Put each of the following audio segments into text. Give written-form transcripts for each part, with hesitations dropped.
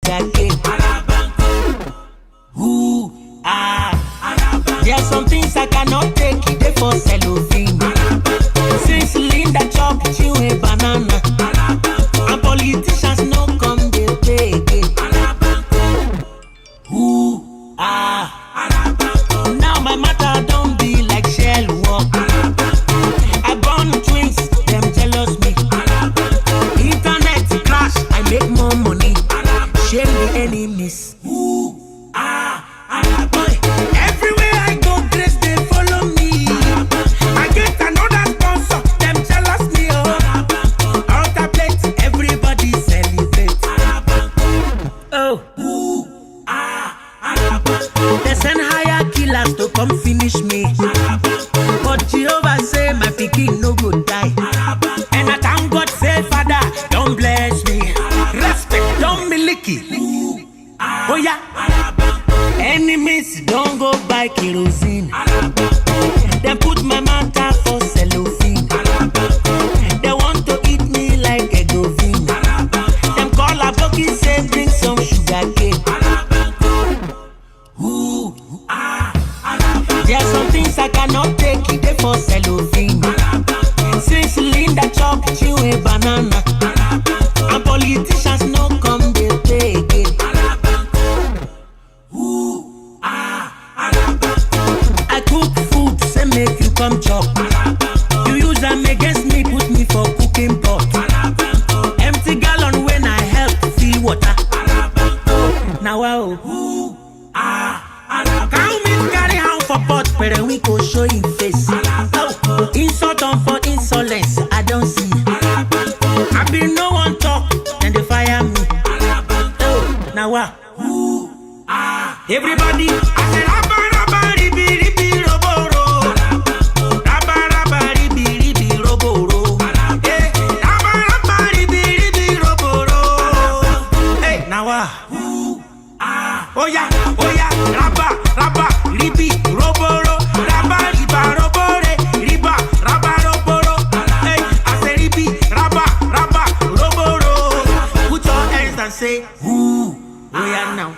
sugar cane. Ooh, ah. There are some things I cannot take, they for cellophane. Since Linda chop, chew a banana. And politicians no come, they pay again. Ooh, ah. Now my matter don't be like shell walk. I born twins, them jealous me. Internet crash, I make more money. Shame the enemies. Ooh, ah. Everywhere I go, grace they follow me. I get another sponsor, them jealous me. Oh, out of plate, everybody celebrate. Oh, ooh, ah. They send higher killers to come finish me. But Jehovah say my pikin no go die. And I thank God say Father, don't bless me. Respect, don't miliki. Oh yeah. Enemies don't go buy kerosene. They put my matter for cellophane. They want to eat me like a govine. Them call a bucky say bring some sugar cane. Ooh, ah. There are some things I cannot take, they for cellophane. Since Linda chop, chew a banana. And politicians no come, they pay again. Ooh, ah. I cook food, say make you come chop. You use them against me, put me for cooking pot. Empty gallon when I help fill water. Now wow. Ooh, ah. Can't me carry hand for pot, but we go show him face. Oh, insult on for insolence, I don't see. I be no one talk, then they fire me. Oh, now what? Ooh, ah. Everybody, I say rabba rabba ribi ribi roboro. Rabba rabba ribi ribi roboro. Hey, rabba rabba ribi ribi roboro. Hey, now what? Ooh, ah. Oh yeah, rabba rabba ribi roboro. Rabba riba robore, riba rabba roboro. Hey, I say ribi rabba rabba roboro. Put your hands and say, ooh, oh yeah now.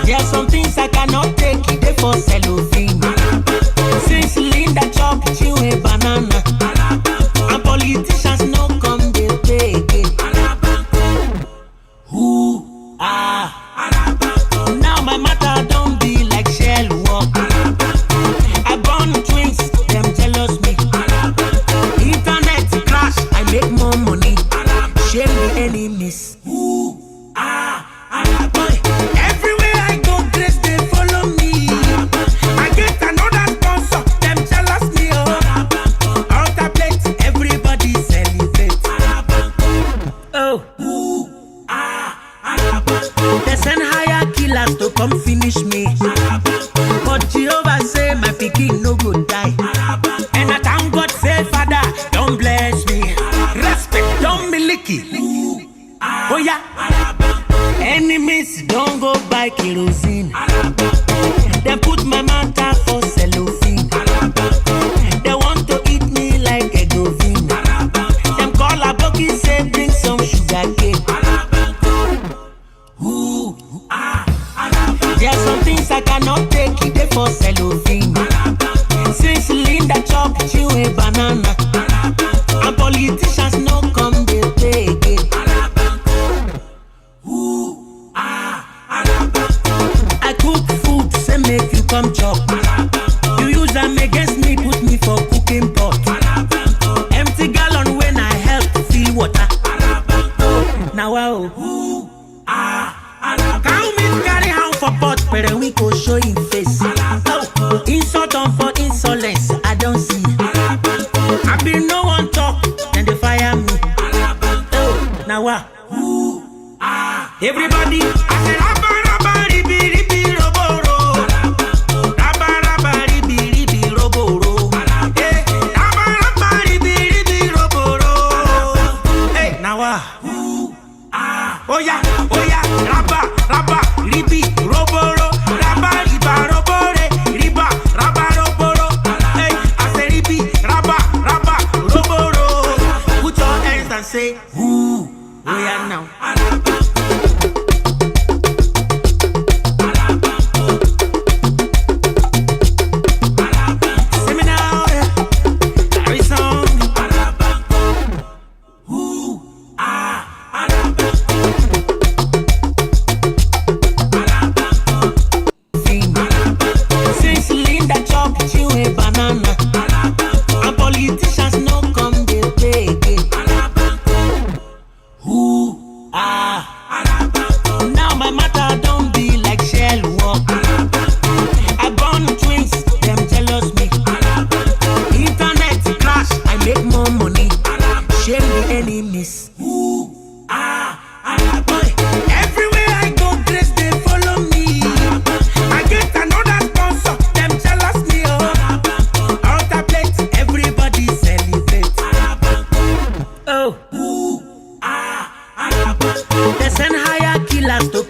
There are some things I cannot take, they for cellophane. Since Linda chop, chew a banana. And politicians no come, they pay again. Ooh, ah. Now my matter don't be like shell walk. I born twins, them jealous me. Internet crash, I make more money. Shame the enemies. Ooh, ah. Everywhere I go, grace they follow me. I get another sponsor, them jealous me. Oh, out of plate, everybody celebrate. Oh, ooh, ah. They send higher killers to come finish me. But Jehovah say my pikin no go die. And I thank God say Father, don't bless me. Respect, don't miliki. Oh yeah. Enemies don't go buy kerosene. They put my matter for cellophane. They want to eat me like a govine. Them call a bucky say bring some sugar cane. Ooh, ah. There are some things I cannot take, they for cellophane. Since Linda chop, chew a banana. And politicians no come, they pay again. Ooh, ah. I cook food, say make you come chop. You use them against me, put me for cooking pot. Empty gallon when I help fill water. Now wow. Ooh, ah. Can't me carry hand for pot, but we go show him face. Oh, insult on for insolence, I don't see. I be no one talk, then they fire me. Oh, now what? Ooh, ah. Everybody, I say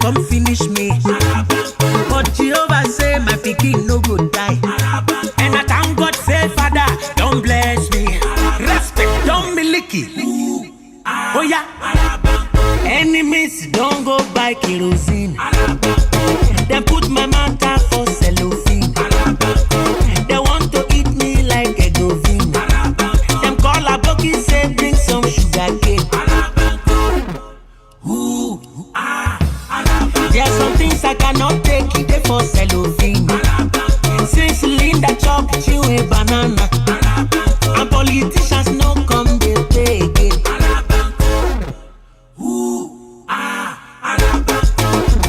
come finish me. But Jehovah say my pikin no go die. And I thank God say Father, don't bless me. Respect, don't miliki. Oh yeah. Enemies don't go buy kerosene. They put my matter for cellophane. They want to eat me like a govine. Them call a boki say bring some sugar cane. There are some things I cannot take it for cellophane. Since Linda chop chew a banana, and politicians no come they pay again.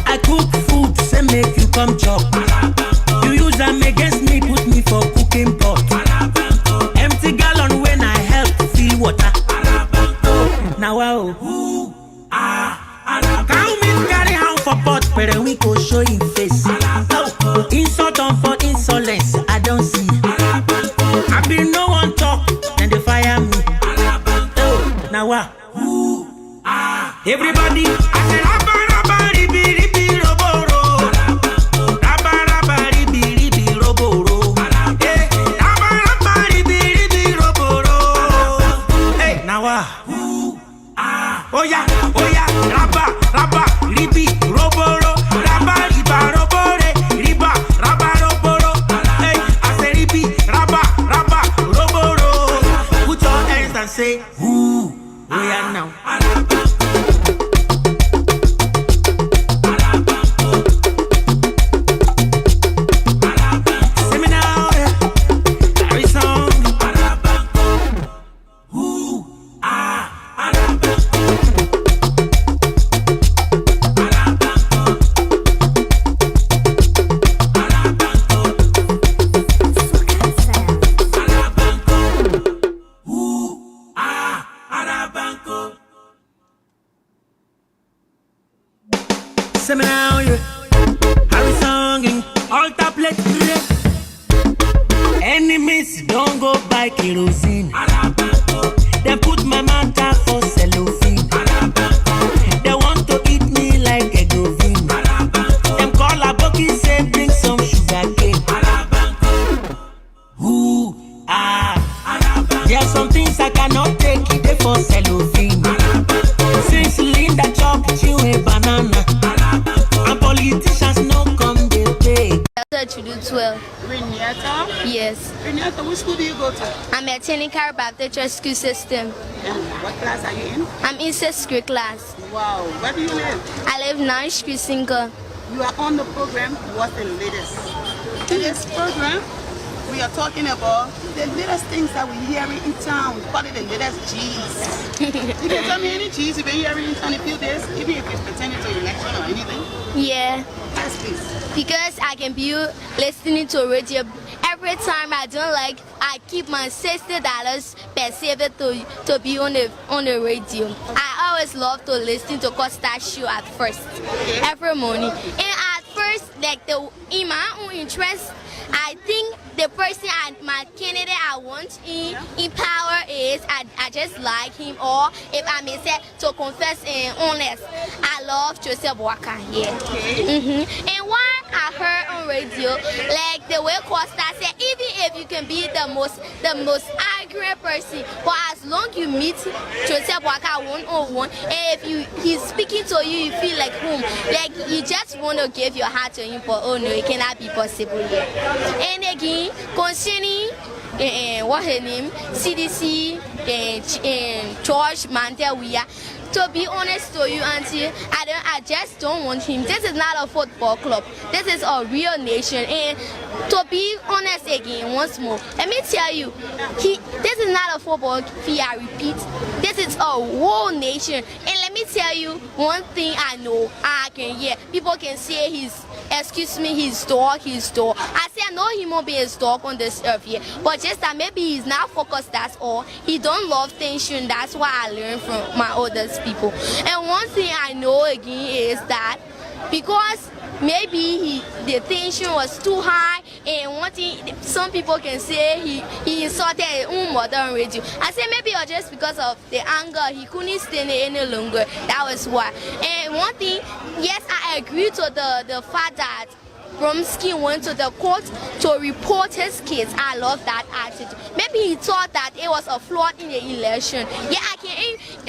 I cook food, say make you come chop. You use them against me, put me for cooking pot. Empty gallon when I help fill water. Now wow. Cow meat carry how for pot, but we go show him face. Insult on for insolence, I don't see. I be no one talk, then they fire me. Now wow. Everybody, I say rabba rabba ribi ribi roboro. Rabba rabba ribi ribi roboro. Hey, rabba rabba ribi ribi roboro. Hey, now oh yeah, rabba rabba ribi roboro. Rabba riba robore, riba rabba roboro. Hey, I say ribi rabba rabba roboro. Put your hands and say oh yeah now. Enemies don't go buy kerosene. They put my matter for cellophane. They want to eat me like a govine. Them call a boki say bring some sugar cane. There are some things I cannot take it for cellophane. Since Linda chop chew a banana, and politicians no come they pay. To do 12. Renata? Yes. Renata, which school do you go to? I'm attending Baptist Church school system. And what class are you in? I'm in 6th grade class. Wow. Where do you live? I live 9th Street Single. You are on the program. What's the latest? In this program, we are talking about the latest things that we're hearing in town. We call it the latest G's. You can tell me any G's you've been hearing in town a few days, even if it's pertaining to election or anything? Yeah. Yes, please. Because I can be listening to radio every time I don't like. I keep my $60 per saved to be on the radio. I always love to listen to Costa show at first, every morning. And at first, like in my own interest, I think the person my candidate I want in power is I just like him, or if I may say to confess and honest, I love Joseph Walker. Yeah. And why I heard on radio, like the way Costa said, even if you can be the most arrogant person, but as long you meet Joseph Walker one-on-one, and if he's speaking to you, you feel like home, like you just want to give your heart to him, but oh no, it cannot be possible yet. And again, concerning what her name, CDC and George Mantel, to be honest to you, Auntie, I just don't want him. This is not a football club. This is a real nation. And to be honest again, once more, let me tell you, this is not a football field, I repeat. This is a whole nation. And let me tell you one thing I know, I can hear. People can say his dog. I say I know human being is dog on this earth here. But just that maybe he's not focused, that's all. He don't love tension. That's why I learned from my oldest people. And one thing I know again is that because maybe the tension was too high, and one thing some people can say he insulted his own mother on radio. I say maybe it was just because of the anger, he couldn't stand it any longer. That was why. And one thing, yes, I agree to the fact that Bromsky went to the court to report his case. I love that attitude. Maybe he thought that it was a flaw in the election. Yeah,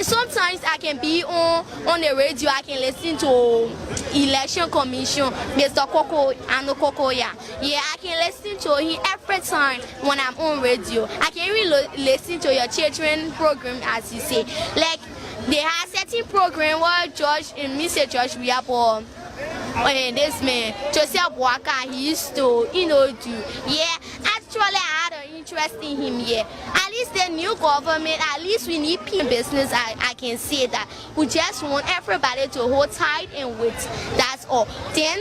sometimes I can be on the radio, I can listen to election commission, Mr. Koko, Ano Koko, yeah, I can listen to him every time when I'm on radio. I can really listen to your children program, as you say. Like, they have certain program where George and Mr. George we are for this man, Joseph Waka, he used to, do. Yeah, actually I had an interest in him, yeah. At least the new government, at least we need people in business, I can say that. We just want everybody to hold tight and wait. That's all. Then,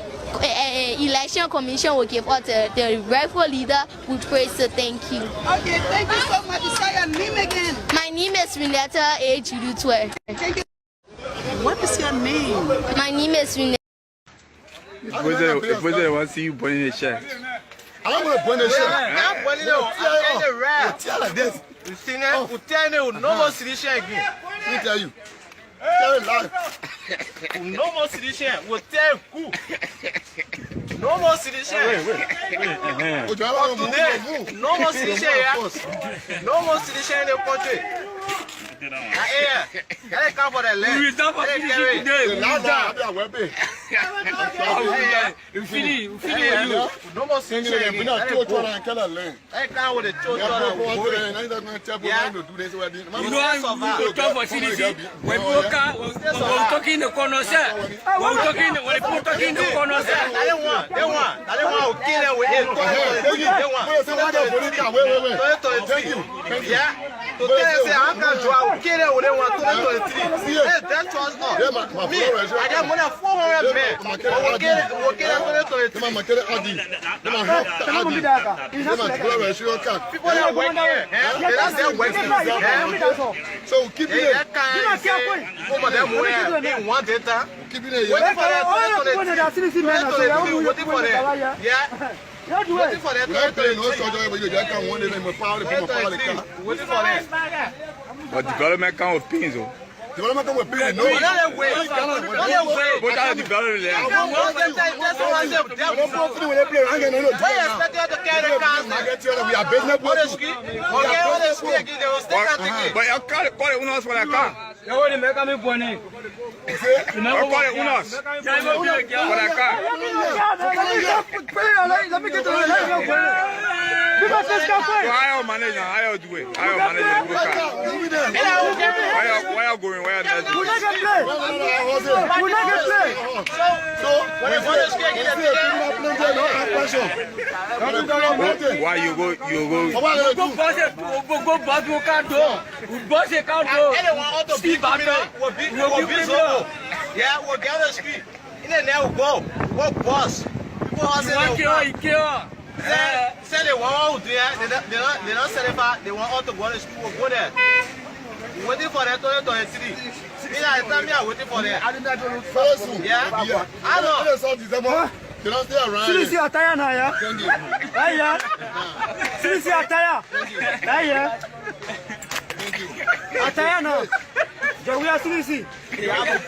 election commission will give us the rightful leader. We pray, so thank you. Okay, thank you so much. Say your name again. My name is Renata A. Judutwe. Thank you. What is your name? My name is Renata. If they want to see you burning the share. I'm going to burn the share. I'm burning the red. Tell like this. You see now? You tell me no more sedition again. Let me tell you. Tell it live. No more sedition. We tell you. No more sedition. Oh, you have to Today, no more sedition. No more sedition in the country. Hey, come for the land. We will for today. the last time I will be. We finish No more sedition. We not told you and tell a land. Hey, come with the You children. have to go there and I'm not going to tell you how to do this. You know how we talk for CDC. When we talking the corner, sir. When we talking the corner, sir. They want to kill them with it. Thank you. Yeah. To tell them, say, I can't draw, kill them with it. That was not. Me, I got more than 400 men. We'll kill them. People that work here, that's their work. So keep it That kind over them where they want data. Keep it Waiting for that. Waiting for that. Yeah. Waiting for that. Waiting for that. But development come with pins, oh. Development come with pins. No. Another way. But I develop it. That's what I said. Why you expect to carry the cars? We are business. What is ski? Okay, what is ski again? They will stick out again. But you call it unos for the car. You want to make me funny? You call it unos for the car. Let me get to the How you manage? How you do it? How you manage the car? Where you going? Where you not We're going? not going to play. We're not going to play. So when you want to ski again, Why you go? Go back to Canto. Boss a Canto. Anyone ought to be will be so. Yeah, we'll get the ski. In the now go. What boss? People are saying say they want to do that. They don't sell it back. They want all to go to school. We'll go there. Waiting for that to city. Me, I'm waiting for that. Yeah. I know. You don't stay around. Seriously, attire now, yeah? Thank you. Yeah. Seriously, attire. Yeah. Attire now. We are seriously. We have a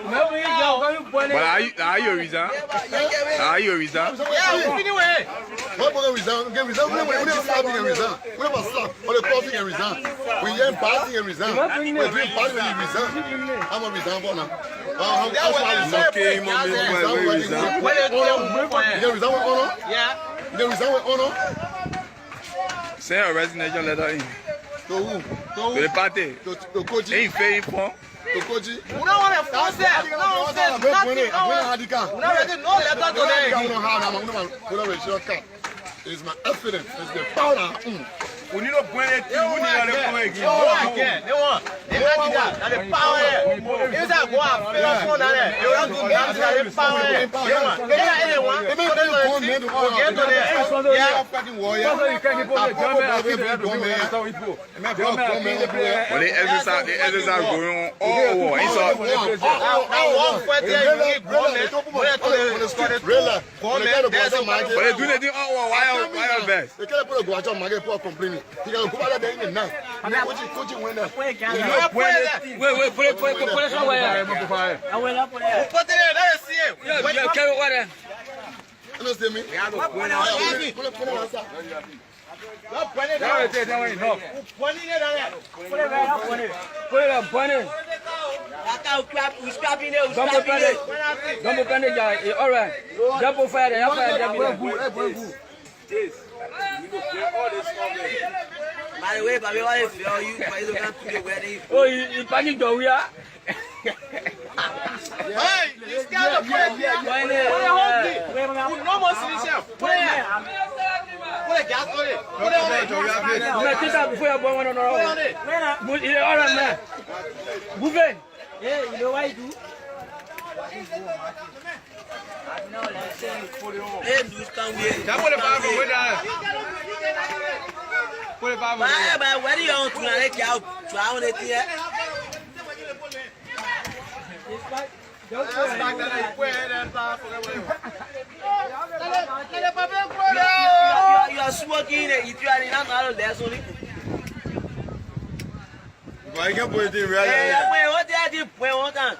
But are you a reason? Are you a reason? Yeah, anyway. What about resign? We never slap and resign. We never slap or the coffee and resign. We ain't party and resign. We drink party and resign. I'm a resign for now. Okay, When You can resign with honor? yeah. You can resign with honor? Send a resignation letter in. To who? To the party. To Koji. Ain't fair for. To Koji. We don't want to force it. We don't say nothing. We don't ready no letter today. It's my evidence. It's the power. We need to bring it to you. We need to bring it. They want. They want that. That's the power. If that go up, they don't want that. They want to dance. That's the power. They want. They got anyone. They make them go get to there. Yeah. Fucking warrior. Well, the exercise going on all over. It's all. But they do the thing all over. Why best? They can't put a guacha market for complaining. He can go out there in the night. Coaching winner. Wait, put it somewhere. Put it there. Let's see it. Yeah, carry water. Understand me? By the way, Bobby, what if you can't put the wedding? Oh, you panic though, yeah? Hey, this guy is no more solution. Put it here. Put a gas on it. Put it on it. Before you're born, Put it on it. Put it all right, man. Move it. Yeah, you know what I do? Hey, do come here. Put it back over there. Put it back over there. But where do you want to let you out? Try on it here. You are smoking it. If you are in another, there's only. Why you can't put it in real life? What did I do? What time?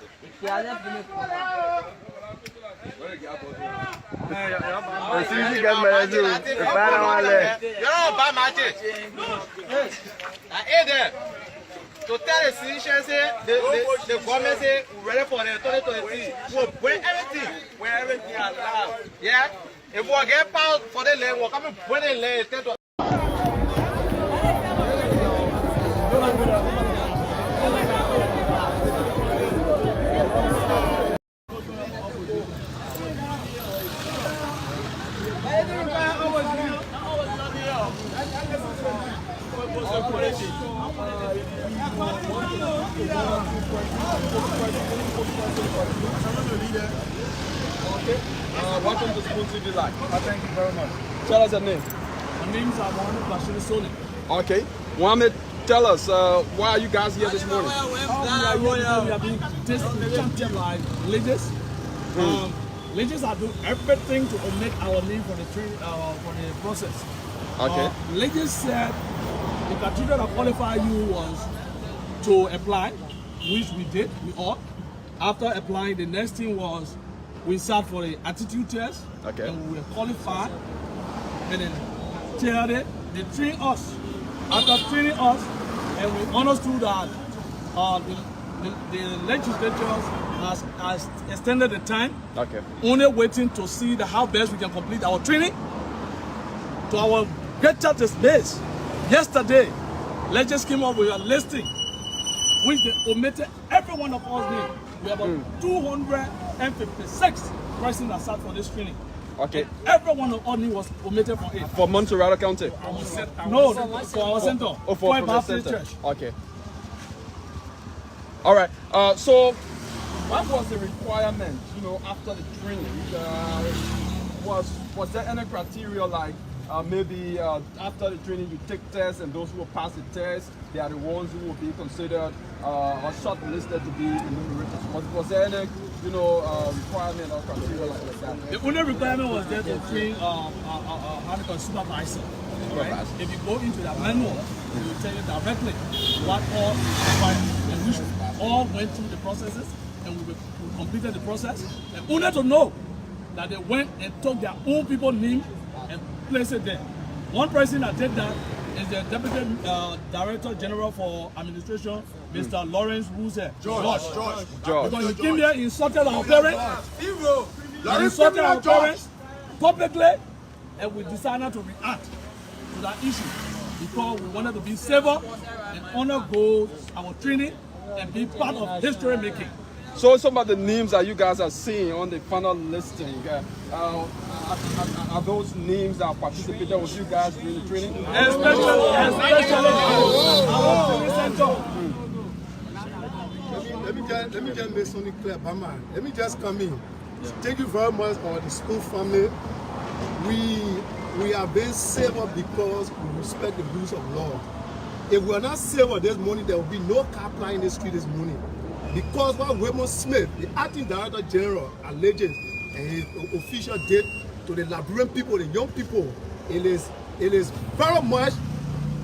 To tell the citizens, the government say we're ready for the 2023. We'll bring everything where everything is allowed. Yeah? If we get power for the land, we'll come and bring the land instead of. Welcome to Spoon TV Live. Thank you very much. Tell us your name. My name is Mohammed Bashir Soli. Okay. Mohammed, tell us, why are you guys here this morning? We have been champion like leaders. Leaders are doing everything to omit our name for the for the process. Okay. Leaders said the criteria that qualify you was to apply, which we did, we all. After applying, the next thing was we sat for the attitude test, okay, and we were qualified. And then they trained us. After training us, and we understood that the legislatures has extended the time, okay, only waiting to see how best we can complete our training. To our greater disgrace, yesterday, legends came up with a listing, which they omitted every one of us name. We have about 256 persons that sat for this training. Okay. And every one of us name was omitted from it. For Montserrat County? No, for our center. Oh, for the Baptist center. Church. Okay. All right. So, what was the requirement? After the training, was there any criteria like maybe after the training you take tests, and those who will pass the test, they are the ones who will be considered or shortlisted to be enumerated? Was there any requirement or criteria like that? The only requirement was there to train how to supervisor. Right? If you go into the manual, it will tell you directly what all required, and we all went through the processes, and we completed the process, and only to know that they went and took their own people's name and placed it there. One person that did that is the Deputy Director General for Administration, Mr. Lawrence, who's here. George. Because he came here, insulted our parents, publicly, and we decided to react to that issue. because we wanted to be civil and honor goals, our training, and be part of history making. So some of the names that you guys are seeing on the final listing, are those names that participated with you guys during the training? Especially our center. Let me just make something clear, Bama. Let me just come in. Thank you very much for the school family. We are being civil because we respect the rules of law. If we are not civil this morning, there will be no car flying in the street this morning. Because what Raymond Smith, the acting director general, alleges and his official did to the Liberian people, the young people, it is very much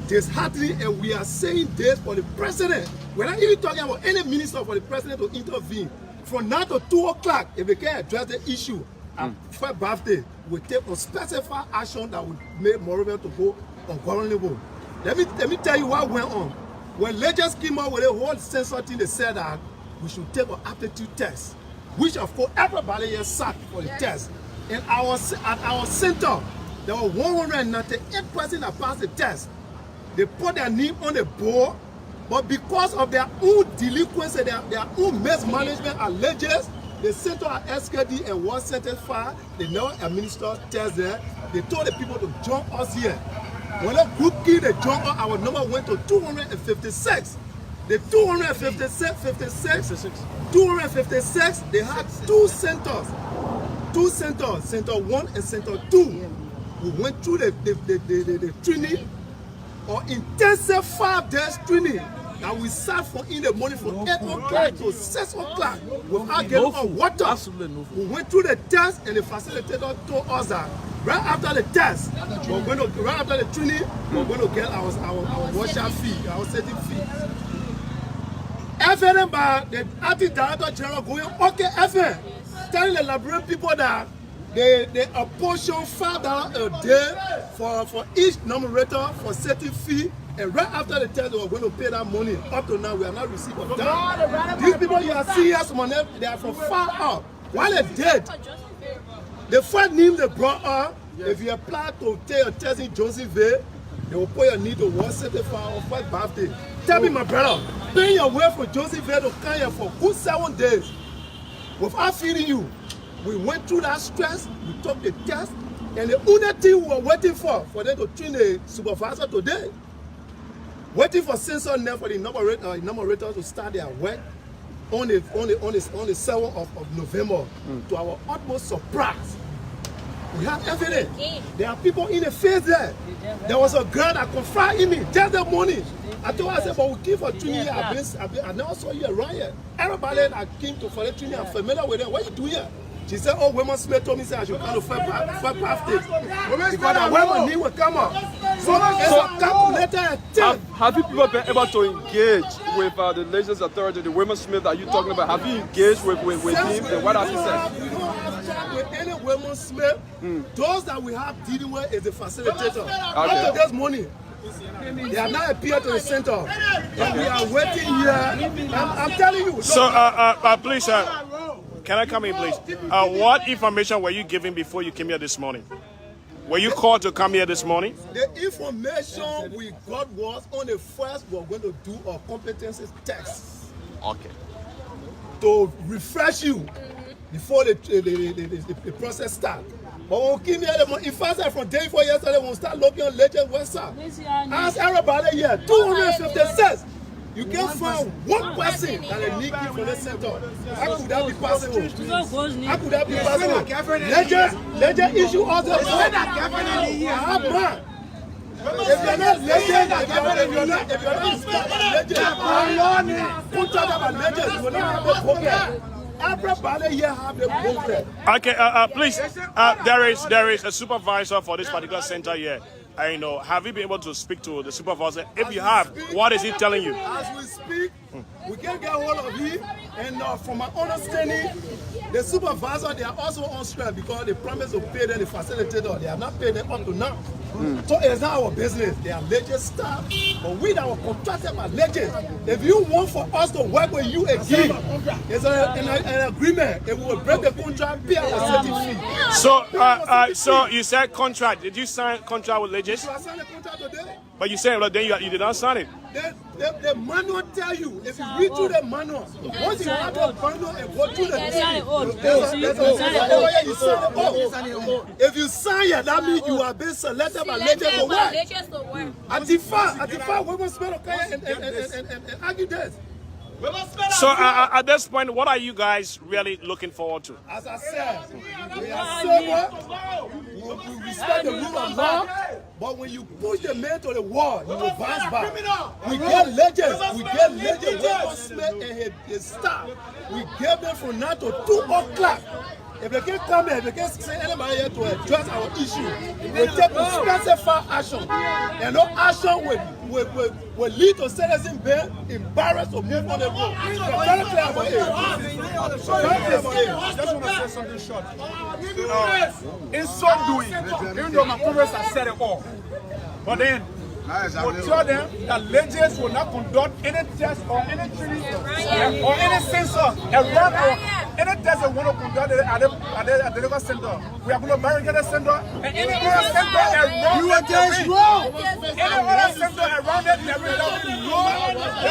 disheartening, and we are saying this for the president. We're not even talking about any minister for the president to intervene. From now to 2 o'clock, if they can address the issue at first birthday, we take a specified action that would make Moreover to go ungovernable. Let me tell you what went on. When Legends came out with a whole censor thing, they said that we should take an aptitude test, which of course everybody here sat for the test. And at our center, there were 198 persons that passed the test. They put their name on the board, but because of their own delinquency, their own mismanagement alleges, the center at SKD and one sentence file, they never administered tests there. They told the people to join us here. When a group key they joined us, our number went to 256. The 256, they had two centers, center 1 and center 2. We went through the training, or intensive 5 days training that we sat for in the morning from 8 o'clock to 6 o'clock without getting on water. We went through the test, and the facilitator told us that right after the test, right after the training, we're going to get our workshop fee, our setting fee. FN by the acting director general going, okay, FN, telling the Liberian people that they apportion $5 a day for each numerator for setting fee, and right after the test, they were going to pay that money. Up to now, we have not received a dime. These people you are seeing here, they are from far out. While they did, the first name they brought up, if you apply to take a test in Johnsonville, they will put your need to 175 on first birthday. Tell me, my brother, paying your way from Johnsonville to come here for good 7 days without feeding you. We went through that stress, we took the test, and the only thing we were waiting for them to train the supervisor today. Waiting for censor now for the numerators to start their work on the 7th of November. To our utmost surprise, we have evidence. There are people in the face there. There was a girl that confided in me just that morning. I told her, I said, but we came for training here. I never saw you around here. Everybody that came for the training, I'm familiar with them. What you do here? She said, oh, Women Smith told me I should come to first birthday. Because the women need will come up. So it's a calculated thing. Have you people been able to engage with the Legislative Authority, the Women Smith that you're talking about? Have you engaged with him? And what has he said? We don't have chat with any Women Smith. Those that we have dealing with is the facilitator. After this morning, they have not appeared to the center. And we are waiting here. I'm telling you. So, please, can I come in, please? What information were you given before you came here this morning? Were you called to come here this morning? The information we got was on the first, we're going to do a competency test. Okay. To refresh you before the process starts. But when we came here, in fact, from day before yesterday, when we start looking on Legend website, ask everybody here, 256. You can't find one person that is leaking from the center. How could that be possible? How could that be possible? Legend issue all the time. If you're not legend, if you're not legend, you will not have a problem. Everybody here have the problem. Okay, please, there is a supervisor for this particular center here. I know. Have you been able to speak to the supervisor? If you have, what is he telling you? As we speak, we can't get hold of him. And from my understanding, the supervisor, they are also on strike because they promised to pay them the facilitator. They have not paid them up to now. So it's not our business. They are legend staff. But we that were contracted by legend. If you want for us to work with you again, it's an agreement. If we will break the contract, pay our certain fee. So you said contract. Did you sign contract with legend? I signed a contract today. But you saying, well, then you did not sign it. The manual tell you, if you read through the manual, once you have the manual and go through the if you sign it, that means you are being selected by legends to work. At women smell okay and argue this. So at this point, what are you guys really looking forward to? As I said, we are sober, we respect the rule of law, but when you push the man to the wall, you will bounce back. We get legends, William Smith and his staff. We give them from 9 to 2 o'clock. If they can't come here, if they can't say anybody here to address our issue, we take specified action. And no action will lead to citizens being embarrassed or move on the road. Very clear about it. Just want to say something short. In so doing, even though my congress has said it all, but then we'll tell them that legends will not conduct any test or any training or any sensor around any test they want to conduct at the legal center. We are going to barricade the center and any other center around you against wrong. Any other center around it, there will be no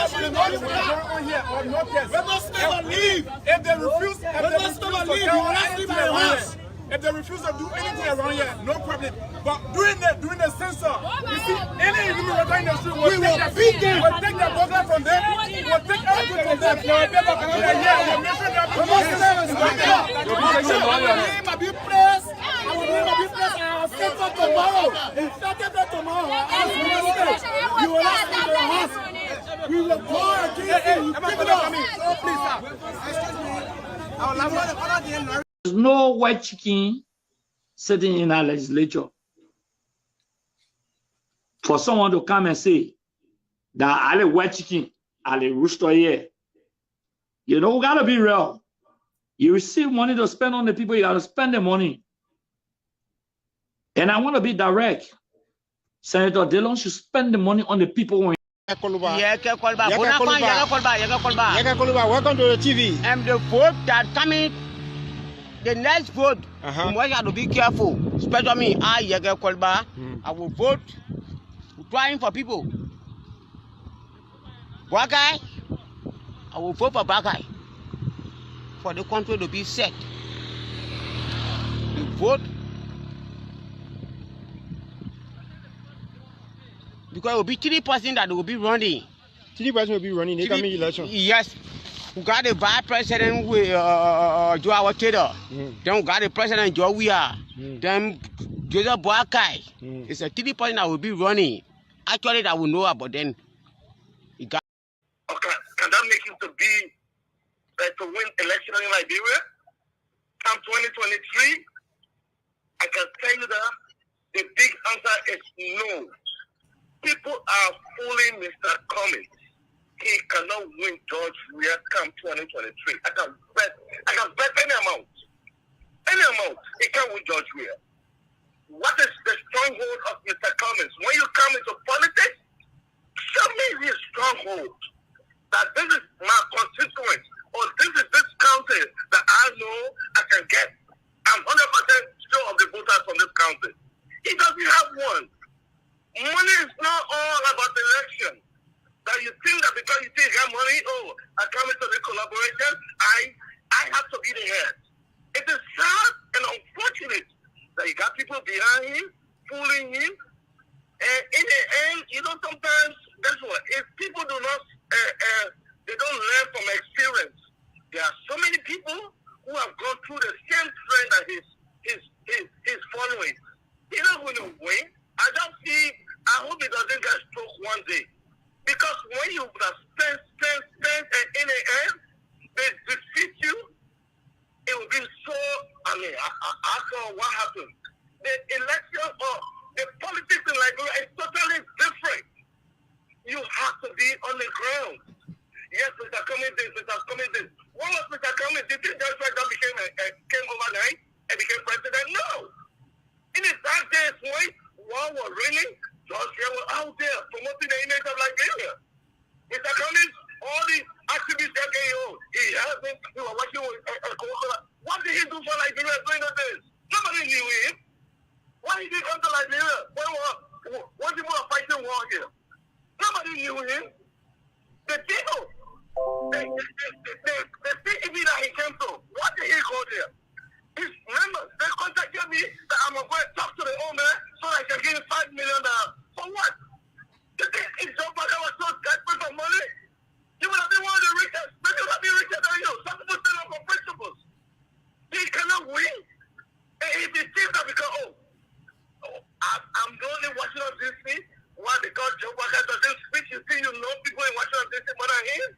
going on here or no test. Let us never leave. If they refuse to tell anything around here, if they refuse to do anything around here, no problem. But during the censor, you see, any individual in the street will take them. We'll take their burger from them. We'll take everything from them. We'll make sure that be pressed. I will be pressed. I will censor tomorrow. In fact, tomorrow, you will not see the house. We will go against you. Keep it up. So please, there's no white chicken sitting in our legislature. For someone to come and say that I like white chicken, I like rooster here. You know, we gotta be real. You receive money to spend on the people, you gotta spend the money. And I want to be direct. Senator Dillon should spend the money on the people when Welcome to the TV. And the vote that coming, the next vote, we have to be careful. Especially me, I will vote trying for people. Black guy, I will vote for black guy. For the country to be set. The vote. Because it will be 3% that will be running. 3% will be running in the coming election. Yes. We got the vice president with Joe Taylor. Then we got the president Joe Weir. Then Joseph Boakai. It's a 3% that will be running. Actually, that we know about then. Okay. Can that make him to be to win election in Liberia? Come 2023, I can tell you that the big answer is no. People are fooling Mr. Cummings. He cannot win George Weah come 2023. I can bet any amount. Any amount. He can't win George Weah. What is the stronghold of Mr. Cummings? When you come into politics, show me his stronghold. That this is my constituent, or this is this county that I know I can get. I'm 100% sure of the voters from this county. He doesn't have one. Money is not all about election. That you think that because you think I have money, oh, I come into the collaboration, I have to be the head. It is sad and unfortunate that you got people behind him, fooling him. And in the end, you know, sometimes, that's what, if people do not, they don't learn from experience. There are so many people who have gone through the same trend that he's following. He's not going to win. I hope he doesn't get struck one day. Because when you spend in the end, they defeat you, it will be so, after what happened. The election or the politics in Liberia is totally different. You have to be on the ground. Yes, Mr. Cummings this, Mr. Cummings this. What was Mr. Cummings? Did you just came overnight and became president? No. In his dark days when war was raining, George Weah was out there promoting the image of Liberia. Mr. Cummings, all the activists that he was working with what did he do for Liberia during those days? Nobody knew him. Why did he come to Liberia? When people were fighting didn't want here. Nobody knew him. The people, they see even that he came to. What did he go there? His members, they contacted me that I'm going to talk to the owner so I can give him $5 million. For what? You think if Joe Biden was so desperate for money, he would have been one of the richest. Maybe he would have been richer than you. Some people still have principles. He cannot win. And if he thinks that because, I'm the only Washington D.C., why? Because Joe Biden doesn't speak, you think you know people in Washington D.C. more than him?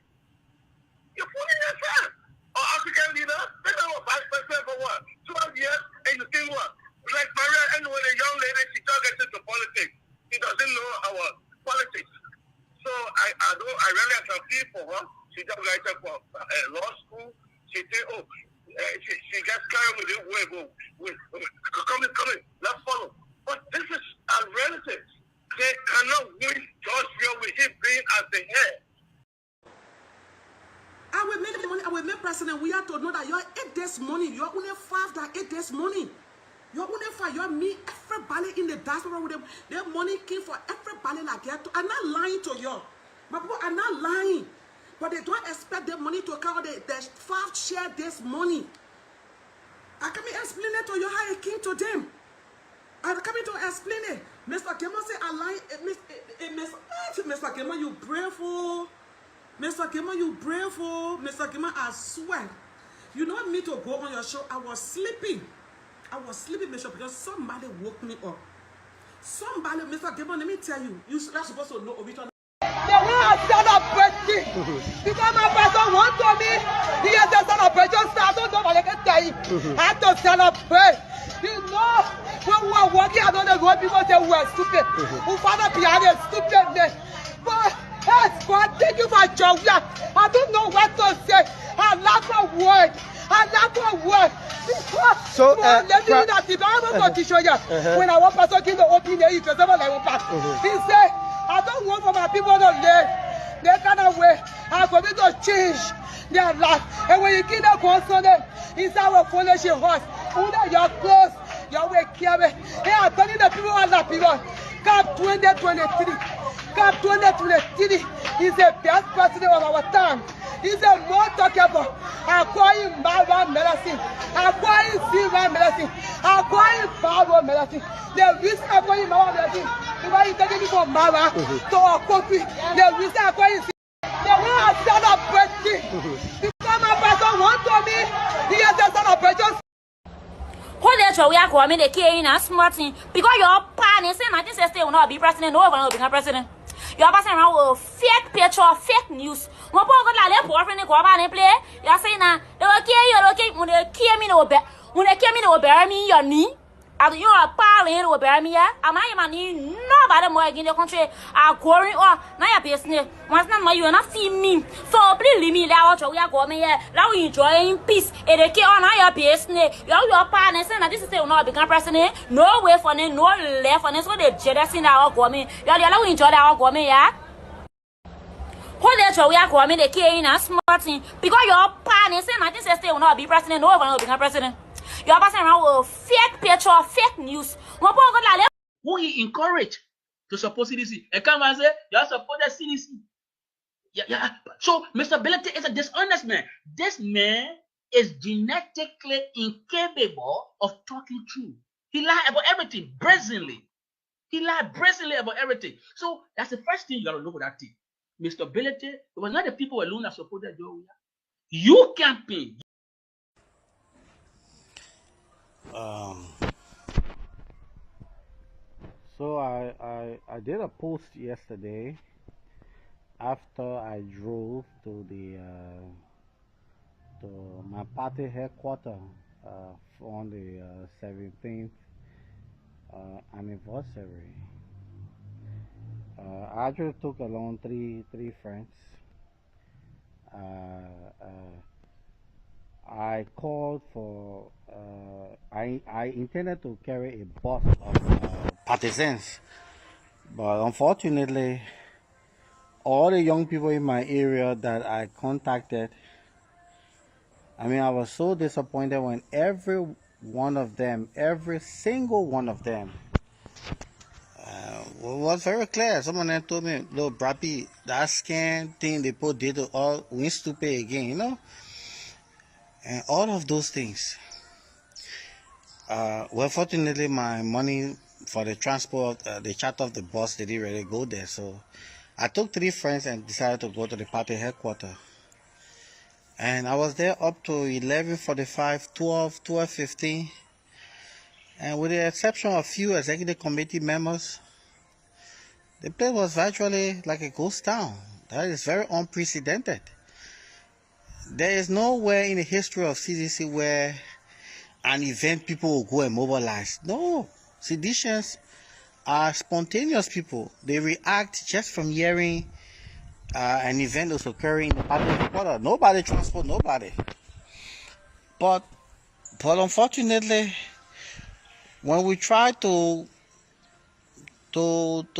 You're fooling yourself. Or African leader, they know a vice president for what? 12 years, and you think what? Like Maria, anyway, the young lady, she can't get into politics. She doesn't know our politics. So I really can feel for her. She just like for law school. She think, she gets carried with it. Come in, let's follow. But this is our relatives. They cannot win Georgia with him being at the head. I will make the money. I will make president. We have to know that you are 8 days money. You are only 5 that 8 days money. You are only 5. You are me. Everybody in the diaspora with them. Their money came for everybody like that. I'm not lying to you. My people are not lying. But they don't expect their money to come. They 5 share this money. I can explain it to you how it came to them. I'm coming to explain it. Mr. Gema said, I lie. Mr. Gema, you braveful. Mr. Gema, you braveful. Mr. Gema, I swear. You know me to go on your show. I was sleeping. Mr. because somebody woke me up. Somebody, Mr. Gema, let me tell you. You're not supposed to know which one. They want to celebrate because my pastor wants to me. He has a celebration, so I don't know what I can tell you. I have to celebrate. You know, when we are walking out on the road, people say we are stupid. We father behind a stupidness. But yes, God, thank you for your work. I don't know what to say. I lack a word. So, let me know that if I want to show you, when I want pastor give the opinion, it was never like one part. He said, I don't want for my people to live. They cannot wait. And for me to change their life. And when you give them consonant, it's our foundation horse. Under your clothes, your way carry. And I'm telling the people all the people. Cap 2023. Cap 2023 is the best president of our time. He's a more talkable. Acquiring Bible medicine. Acquiring silver medicine. Acquiring Bible medicine. The risk acquiring Bible medicine. Because he's taking it from Bible to a copy. The risk acquiring they want to celebrate. Because my pastor wants to me. He has a celebration. Hold that we are coming the key in a smart thing. Because your partner said 1960 will not be president, no one will become president. You're passing around with fake picture, fake news. One poor girl, boyfriend, go about and play. You're saying that they will kill you, okay, when they kill me, when they kill me, they will bury me your knee. As you are parling, will bury me, I'm not my knee, nobody more in the country are going or not your business. Once not you are not see me. So please leave me out, we are going here. Now we enjoy in peace. And they kill on your business. Your partner saying that this is still not become president. No way for them, no left on this. So they jealous in our government. You're allowed to enjoy our government, yeah? Hold that we are coming the key in a smart thing. Because your partner saying that this is still not be president, no one will become president. You're passing around with fake picture, fake news. Who he encouraged to support CDC? And come and say, you support the CDC. Yeah. So, Mr. Billette is a dishonest man. This man is genetically incapable of talking true. He lied about everything, brazenly. He lied brazenly about everything. So, that's the first thing you got to look at that thing. Mr. Billette, it was not the people alone that supported Joe. You campaign. So I did a post yesterday after I drove to to my party headquarters on the 17th anniversary. I actually took along three friends. I called for, I intended to carry a bus of partisans, but unfortunately, all the young people in my area that I contacted, I was so disappointed when every single one of them was very clear. Someone then told me, "No, Brappy, that scan thing they put did all we stupid again, you know." And all of those things. Well, fortunately, my money for the transport, the charter of the bus, they didn't really go there. So I took 3 friends and decided to go to the party headquarters. And I was there up to 11:45, 12:15. And with the exception of a few executive committee members, the place was virtually like a ghost town. That is very unprecedented. There is nowhere in the history of CDC where an event people will go and mobilize. No, seditionists are spontaneous people. They react just from hearing an event that's occurring in the party headquarters. Nobody transport nobody. But unfortunately, when we try to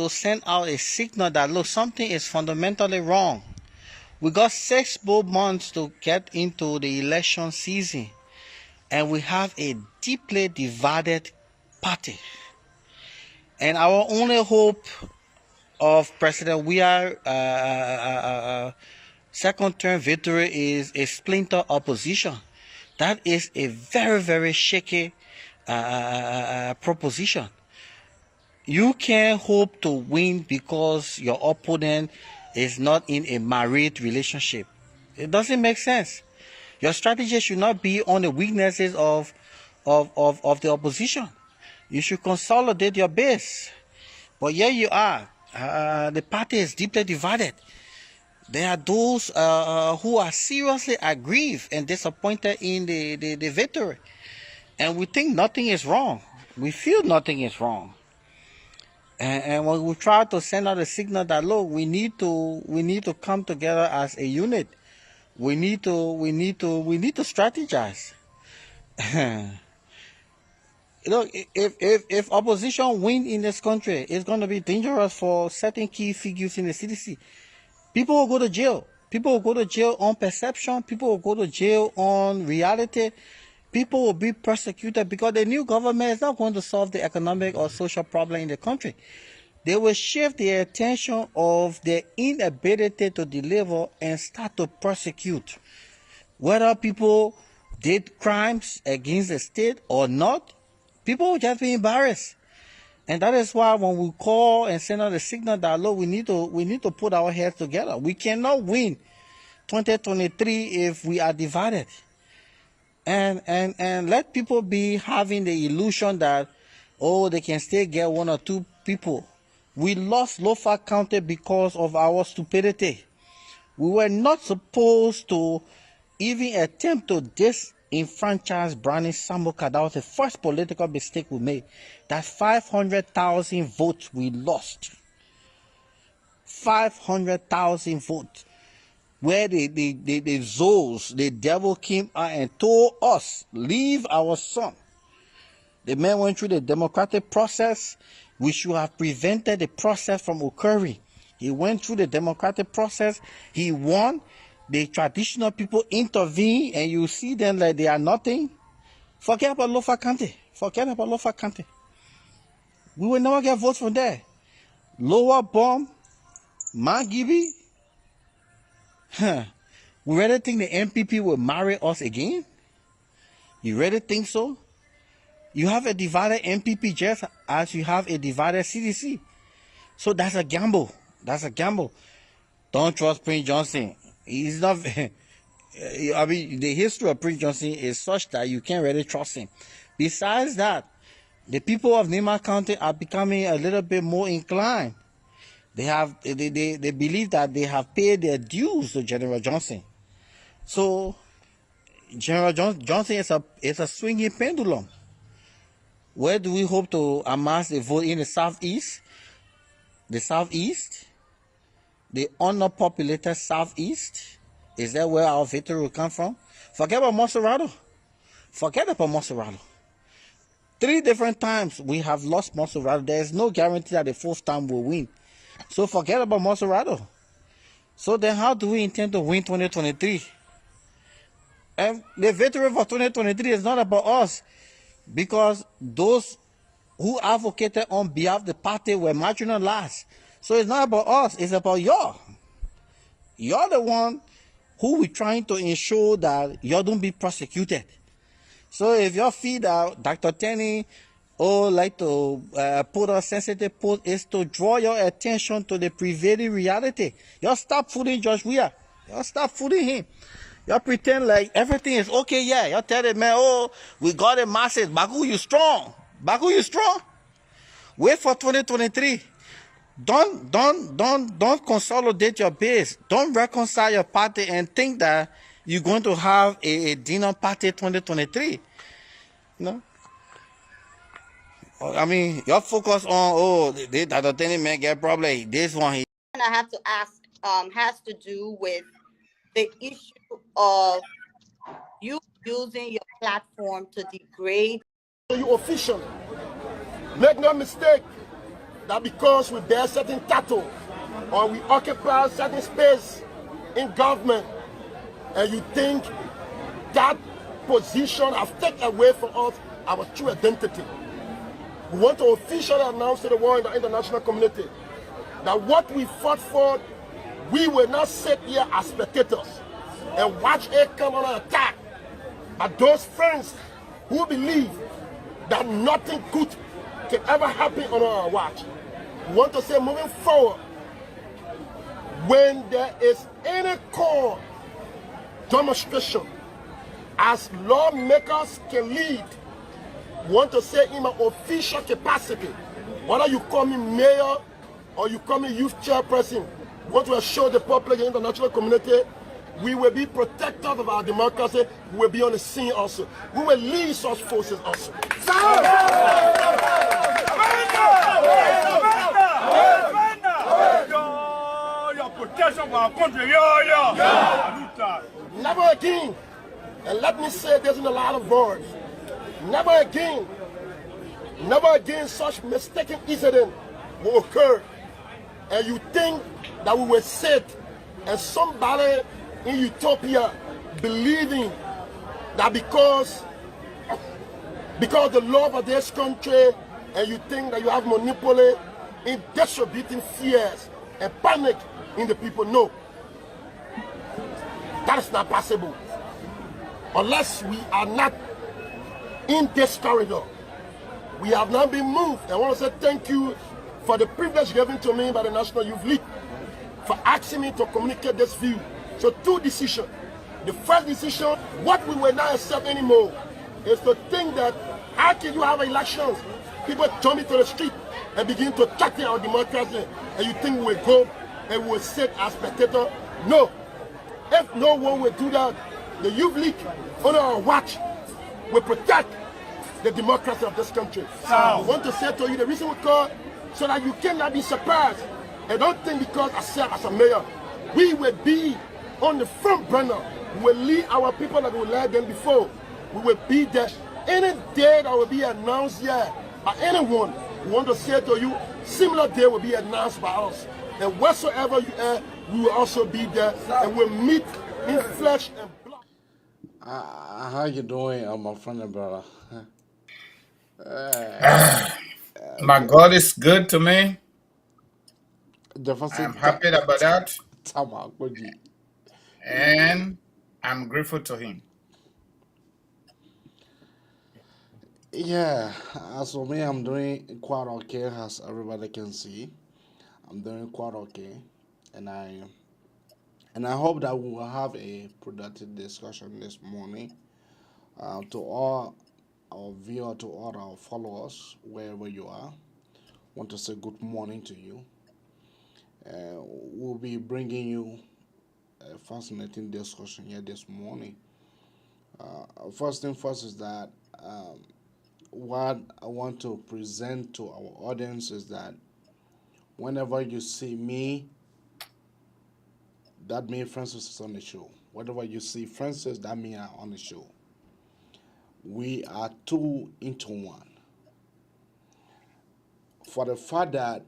send out a signal that look, something is fundamentally wrong. We got 6 more months to get into the election season, and we have a deeply divided party. And our only hope of President Weah second term victory is a splinter opposition. That is a very, very shaky proposition. You can't hope to win because your opponent is not in a married relationship. It doesn't make sense. Your strategy should not be on the weaknesses of the opposition. You should consolidate your base. But here you are. The party is deeply divided. There are those who are seriously aggrieved and disappointed in the victory. And we think nothing is wrong. We feel nothing is wrong. And when we try to send out a signal that look, we need to come together as a unit. We need to strategize. Look, if opposition win in this country, it's going to be dangerous for certain key figures in the CDC. People will go to jail. People will go to jail on perception. People will go to jail on reality. People will be persecuted because the new government is not going to solve the economic or social problem in the country. They will shift the attention of their inability to deliver and start to persecute. Whether people did crimes against the state or not, people will just be embarrassed. And that is why when we call and send out a signal that, look, we need to put our heads together. We cannot win 2023 if we are divided. And let people be having the illusion that, oh, they can still get 1 or 2 people. We lost Lofa County because of our stupidity. We were not supposed to even attempt to disenfranchise Brownie Sambuca. That was the first political mistake we made. That 500,000 votes we lost. 500,000 votes. Where the Zoes, the devil came out and told us, leave our son. The man went through the democratic process. We should have prevented the process from occurring. He went through the democratic process. He won. The traditional people intervened, and you see them like they are nothing. Forget about Lofa County. Forget about Lofa County. We will never get votes from there. Lower Bomb, Mangibi. We really think the MPP will marry us again? You really think so? You have a divided MPP just as you have a divided CDC. So that's a gamble. That's a gamble. Don't trust Prince Johnson. He's not... I mean, the history of Prince Johnson is such that you can't really trust him. Besides that, the people of Nema County are becoming a little bit more inclined. They believe that they have paid their dues to General Johnson. So General Johnson is a swinging pendulum. Where do we hope to amass a vote in the southeast? The southeast? The underpopulated southeast? Is that where our victory will come from? Forget about Monserrato. Forget about Monserrato. 3 different times we have lost Monserrato. There is no guarantee that the 4th time we'll win. So forget about Monserrato. So then how do we intend to win 2023? And the victory for 2023 is not about us. Because those who advocated on behalf of the party were marginalized. So it's not about us, it's about y'all. You're the one who we're trying to ensure that you don't be prosecuted. So if you feel that Dr. Tenney like to put a sensitive post is to draw your attention to the prevailing reality. You stop fooling Josh Weir. You stop fooling him. You pretend like everything is okay. Yeah, you tell the man, oh, we got a masses. Baku, you strong. Baku, you strong. Wait for 2023. Don't consolidate your base. Don't reconcile your party and think that you're going to have a dinner party 2023. No. I mean, your focus on Dr. Tenney man get problem. This one he. And I have to ask has to do with the issue of you using your platform to degrade. You officially make no mistake that because we bear certain title or we occupy certain space in government, and you think that position has taken away from us our true identity. We want to officially announce to the world and the international community that what we fought for, we will not sit here as spectators and watch it come on an attack. But those friends who believe that nothing good can ever happen on our watch. We want to say moving forward, when there is any call demonstration, as lawmakers can lead, we want to say in my official capacity, whether you call me mayor or you call me youth chairperson, we want to assure the public and international community we will be protectors of our democracy. We will be on the scene also. We will lead such forces also. Your protection for our country. Never again, and let me say this in a lot of words, never again such mistaken incident will occur. And you think that we will sit and somebody in utopia believing that because the love of this country, and you think that you have monopoly in distributing fears and panic in the people. No, that is not possible unless we are not in this corridor. We have not been moved. I want to say thank you for the privilege given to me by the National Youth League for asking me to communicate this view. So two decisions. The first decision, what we will not accept anymore, is to think that how can you have elections, people jump into the street and begin to threaten our democracy, and you think we will go and we will sit as spectators? No. If no one will do that, the Youth League, under our watch, will protect the democracy of this country. So I want to say to you, the reason we call, so that you cannot be surprised. And don't think because I serve as a mayor, we will be on the front burner. We will lead our people that we led them before. We will be there. Any day that will be announced here by anyone, we want to say to you, similar day will be announced by us. And whatsoever you are, we will also be there, and we'll meet in flesh and blood. How you doing, my friend and brother? My God is good to me. I'm happy about that. And I'm grateful to him. Yeah, as for me, I'm doing quite okay, as everybody can see. I'm doing quite okay, and I hope that we will have a productive discussion this morning. To all our viewers, to all our followers, wherever you are, want to say good morning to you. We'll be bringing you a fascinating discussion here this morning. First thing first is that what I want to present to our audience is that whenever you see me, that means Francis is on the show. Whenever you see Francis, that means I'm on the show. We are two into one. For the fact that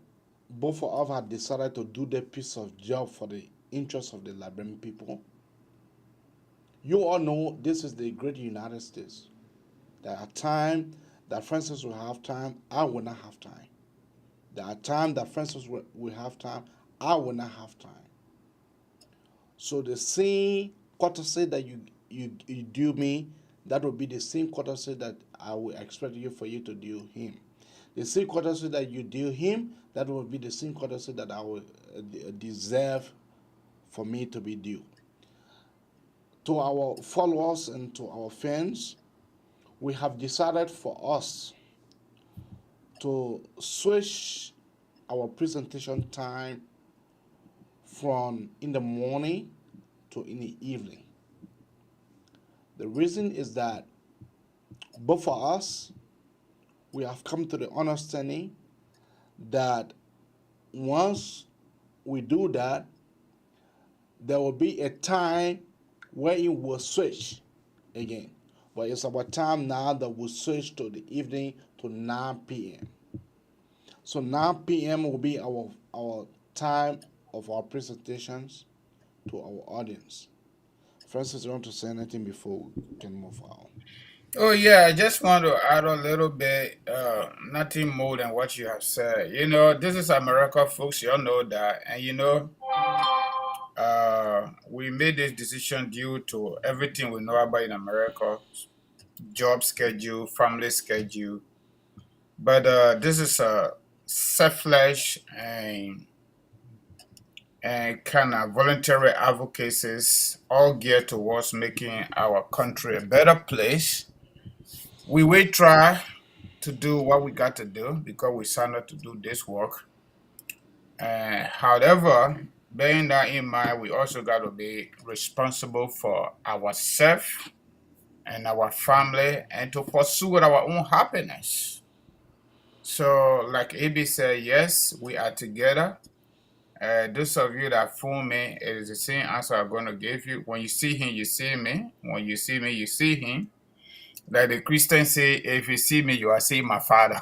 both of us have decided to do the piece of job for the interest of the Liberian people, you all know this is the great United States. There are times that Francis will have time, I will not have time. There are times that Francis will have time, I will not have time. So the same courtesy that you do me, that will be the same courtesy that I will expect you for you to do him. The same courtesy that you do him, that will be the same courtesy that I will deserve for me to be due. To our followers and to our fans, we have decided for us to switch our presentation time from in the morning to in the evening. The reason is that both for us, we have come to the understanding that once we do that, there will be a time where it will switch again. But it's our time now that we switch to the evening to 9 p.m. So 9 p.m. will be our time of our presentations to our audience. Francis, you want to say anything before we can move on? Oh yeah, I just want to add a little bit, nothing more than what you have said. You know, this is America, folks. You all know that, and you know, we made this decision due to everything we know about in America, job schedule, family schedule. But this is a selfless and kind of voluntary advocacies, all geared towards making our country a better place. We will try to do what we got to do because we signed up to do this work. However, bearing that in mind, we also got to be responsible for ourselves and our family and to pursue our own happiness. So, like AB said, yes, we are together. Those of you that fool me, it is the same answer I'm going to give you. When you see him, you see me. When you see me, you see him. Like the Christians say, if you see me, you are seeing my Father.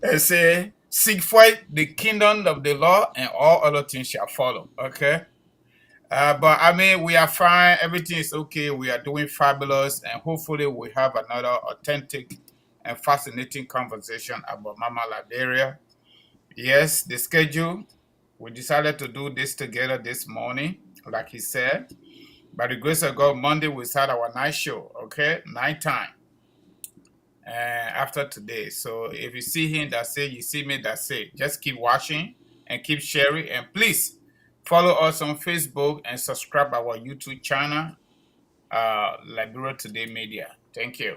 They say, seek first the kingdom of the Lord and all other things shall follow. Okay? But I mean, we are fine. Everything is okay. We are doing fabulous. And hopefully we have another authentic and fascinating conversation about Mama Liberia. Yes, the schedule. We decided to do this together this morning, like he said. By the grace of God, Monday we start our night show, okay? Night time. After today. So if you see him, that's it. You see me, that's it. Just keep watching and keep sharing. And please follow us on Facebook and subscribe our YouTube channel, Liberia Today Media. Thank you.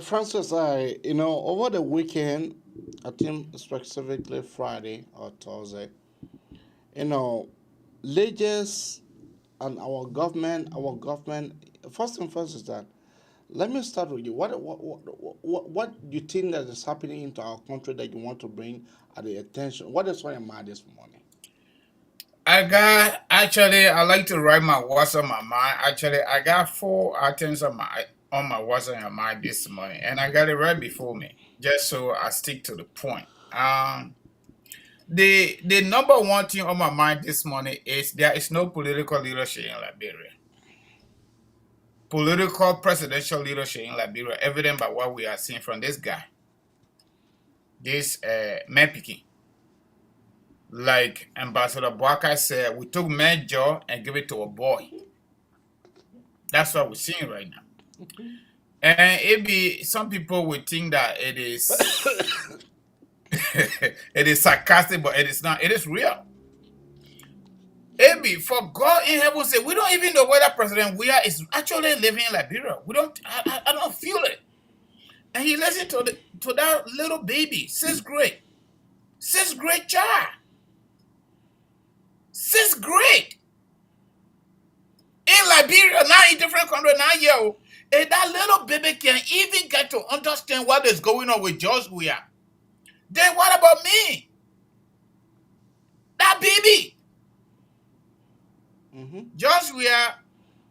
Francis, over the weekend, I think specifically Friday or Thursday, leaders and our government, first and first is that, let me start with you. What do you think that is happening into our country that you want to bring at the attention? What is on your mind this morning? I like to write my what's on my mind. Actually, I got 4 items on my what's on your mind this morning, and I got it right before me, just so I stick to the point. The number one thing on my mind this morning is there is no political leadership in Liberia. Political presidential leadership in Liberia, evident by what we are seeing from this guy, this man picking. Like Ambassador Boaka said, we took man jaw and give it to a boy. That's what we're seeing right now. And some people would think that it is it is sarcastic, but it is not. It is real. For God in heaven say, we don't even know whether President Weah is actually living in Liberia. We don't. I don't feel it. And he listened to that little baby, 6th grade child, 6th grade in Liberia, not in different country, 9-year-old. And that little baby can even get to understand what is going on with George Weah. Then what about me? That baby. George Weah,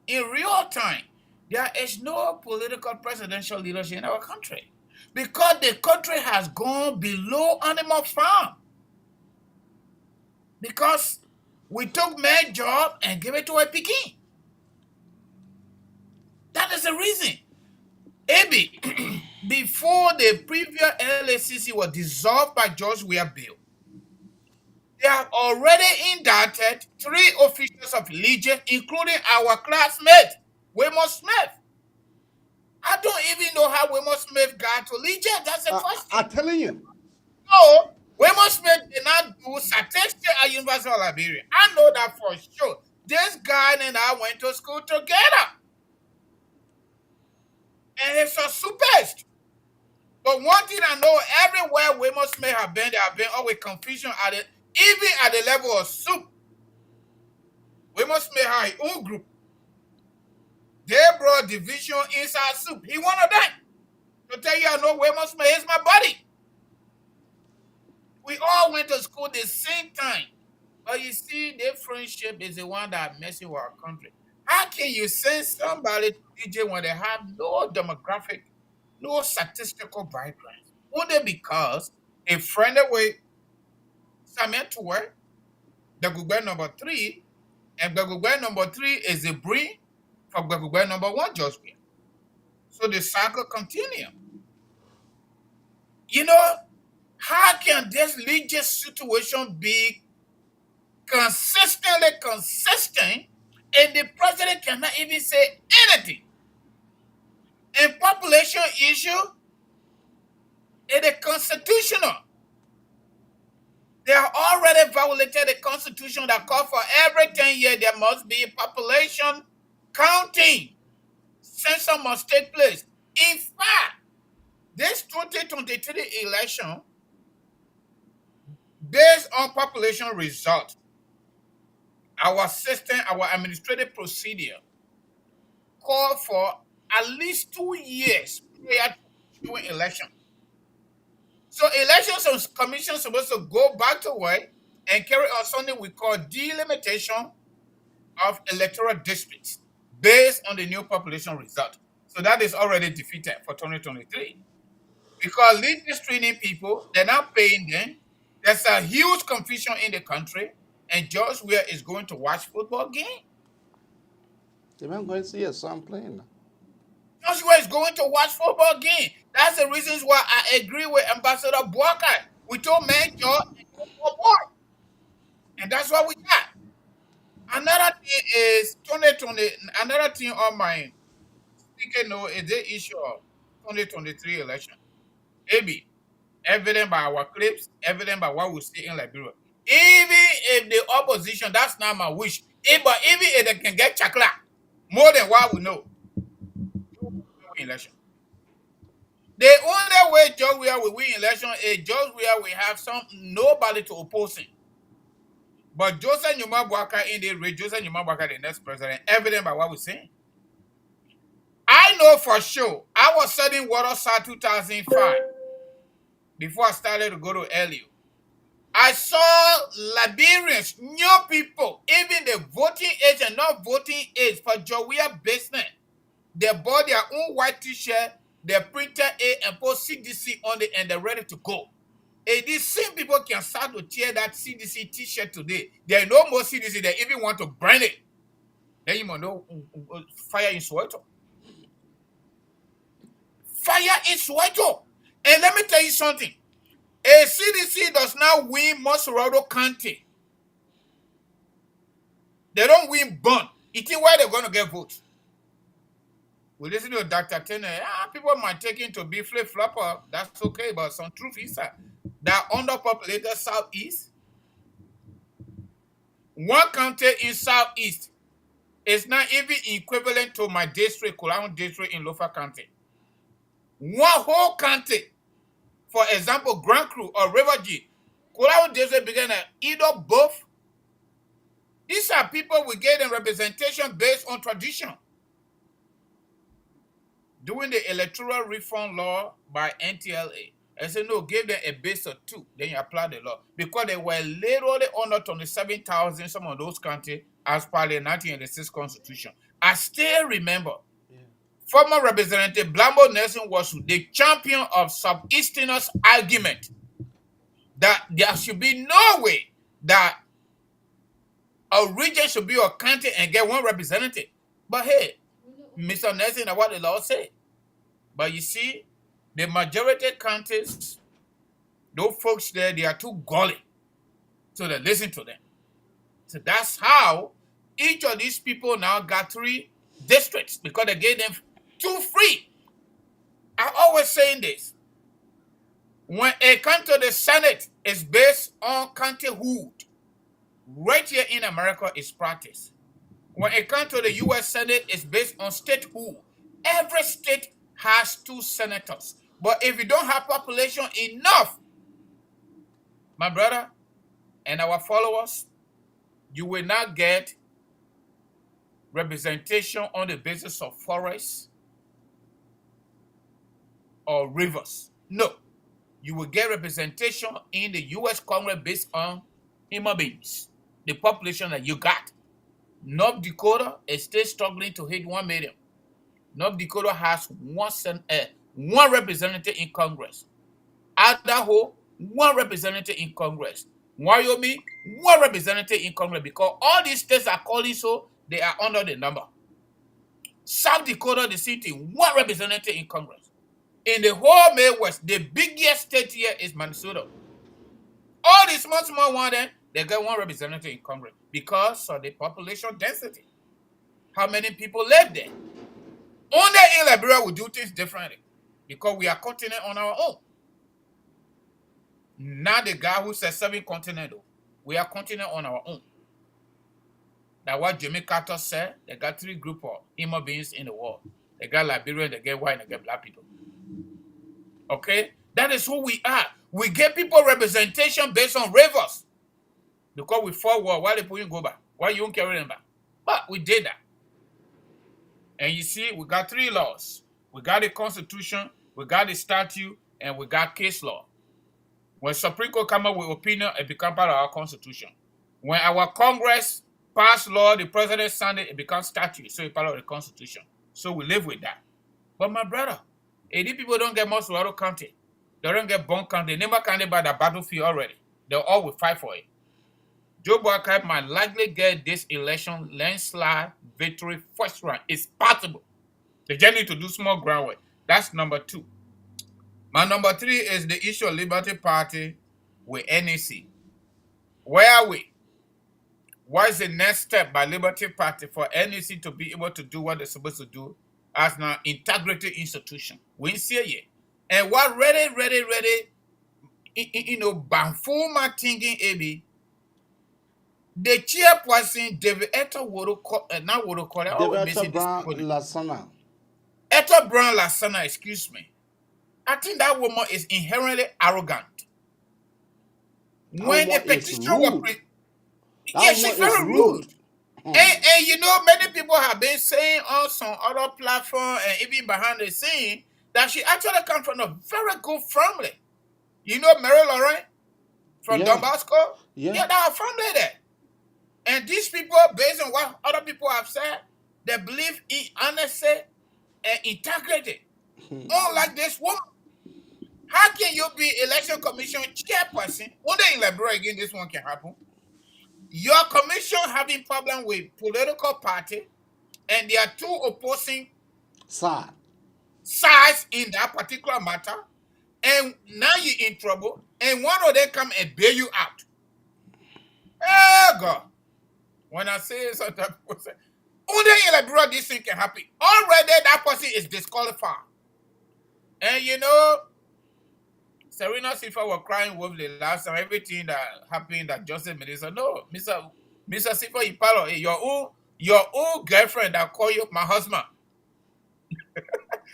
in real time, there is no political presidential leadership in our country because the country has gone below animal farm. Because we took man job and gave it to a Peking. That is the reason. Maybe before the previous LACC was dissolved by George Weah Bill, they have already indicted 3 officials of Legion, including our classmate, Waymo Smith. I don't even know how Waymo Smith got to Legion. That's the first thing. I'm telling you. So, Waymo Smith did not do statistics at University of Liberia. I know that for sure. This guy and I went to school together. And he's a superst. But one thing I know, everywhere Waymo Smith have been, there have been always confusion at it, even at the level of soup. Waymo Smith had his own group. They brought division inside soup. He one of them. To tell you, I know Waymo Smith is my buddy. We all went to school the same time. But you see, their friendship is the one that messing with our country. How can you send somebody to DJ when they have no demographic, no statistical background? Only because a friend with Samuel Tour, the Google number 3, and the Google number 3 is the bring for the Google number 1 George Weah. So the cycle continue. You know, how can this religious situation be consistently consistent and the president cannot even say anything? And population issue is the constitutional. They have already violated the constitution that calls for every 10 years there must be population counting. Census must take place. In fact, this 2023 election, based on population result, our system, our administrative procedure call for at least 2 years prior to election. So elections commission is supposed to go back to work and carry on something we call delimitation of electoral districts based on the new population result. So that is already defeated for 2023. Because lead screening people, they're not paying them. There's a huge confusion in the country, and George Weah is going to watch football game. They're not going to see a son playing now. George Weah is going to watch football game. That's the reasons why I agree with Ambassador Boakai. We told man George and go for boy. And that's what we got. Another thing is 2020, another thing on my speaking note is the issue of 2023 election. Maybe evident by our clips, evident by what we see in Liberia. Even if the opposition, that's not my wish. But even if they can get chakla, more than what we know, election. The only way George Weah will win election is George Weah will have nobody to oppose him. But Joseph Nyuma Boakai in the race, Joseph Nyuma Boakai the next president, evident by what we're saying. I know for sure, I was studying Waterside 2005 before I started to go to LU. I saw Liberians, new people, even the voting age and not voting age for George Weah business. They bought their own white t-shirt, they printed it and put CDC on it and they're ready to go. And these same people can start to tear that CDC t-shirt today. There are no more CDC, they even want to burn it. Then you must know fire in Soweto. Fire in Soweto. And let me tell you something. A CDC does not win Mosorado County. They don't win Bond. It is where they're going to get votes. We listen to Dr. Turner. People might take him to be flip-flopper. That's okay, but some truth is that underpopulated Southeast, one county in Southeast is not even equivalent to my district, Kulaun district in Lofa County. One whole county, for example, Grand Cru or River G, Kulaun district began at either both. These are people we get in representation based on tradition. Doing the electoral reform law by NTLA, I said, no, give them a base of 2, then you apply the law. Because they were literally under 27,000, some of those counties, as per the 1986 Constitution. I still remember, former Representative Blambo Nelson was the champion of Southeasterners' argument that there should be no way that a region should be a county and get one representative. But hey, misunderstanding of what the law say. But you see, the majority counties, those folks there, they are too gully. So they listen to them. So that's how each of these people now got 3 districts because they gave them 2 free. I always saying this. When it comes to the Senate, it's based on countyhood. Right here in America, it's practice. When it comes to the U.S. Senate, it's based on statehood. Every state has 2 senators. But if you don't have population enough, my brother and our followers, you will not get representation on the basis of forests or rivers. No. You will get representation in the U.S. Congress based on human beings, the population that you got. North Dakota is still struggling to hit 1 million. North Dakota has one representative in Congress. Idaho, 1 representative in Congress. Wyoming, 1 representative in Congress because all these states are calling so they are under the number. South Dakota, the city, 1 representative in Congress. In the whole Midwest, the biggest state here is Minnesota. All these small ones, they get 1 representative in Congress because of the population density. How many people live there? Only in Liberia we do things differently because we are continent on our own. Not the guy who says 7 continents. We are continent on our own. That's what Jimmy Carter said. They got 3 groups of human beings in the world. They got Liberian, they get white, and they get black people. Okay? That is who we are. We get people representation based on rivers. Because we fought war, why they put you go back? Why you don't carry them back? But we did that. And you see, we got 3 laws. We got the Constitution, we got the statute, and we got case law. When Supreme Court come up with opinion, it becomes part of our Constitution. When our Congress pass law, the president signed it, it becomes statute, so it's part of the Constitution. So we live with that. But my brother, if these people don't get Moswaro County, they don't get Bond County, they never counted by the battlefield already. They all will fight for it. Joe Boakai might likely get this election landslide victory first round. It's possible. They just need to do small groundwork. That's number 2. My number 3 is the issue of Liberty Party with NEC. Where are we? What is the next step by Liberty Party for NEC to be able to do what they're supposed to do as an integrity institution? We see it. And what really, Banfuma thinking, Ebi, the chairperson, David Eto Brown Lasana, excuse me. I think that woman is inherently arrogant. When the petition was yeah, she's very rude. And many people have been saying on some other platform and even behind the scene that she actually comes from a very good family. You know Mary Lauren from Don Bosco? Yeah, they are family there. And these people, based on what other people have said, they believe in honesty and integrity. Unlike this woman. How can you be election commission chairperson? One day in Liberia again, this one can happen. Your commission having problem with political party, and there are 2 opposing sides in that particular matter, and now you're in trouble, and one of them come and bail you out. Oh God! When I say something, people say, only in Liberia this thing can happen. Already that person is disqualified, and Serena Sifa was crying wolf the last time. Everything that happened that Joseph Melissa. No, Mr. Sifa Ipalo, your own girlfriend that call you my husband.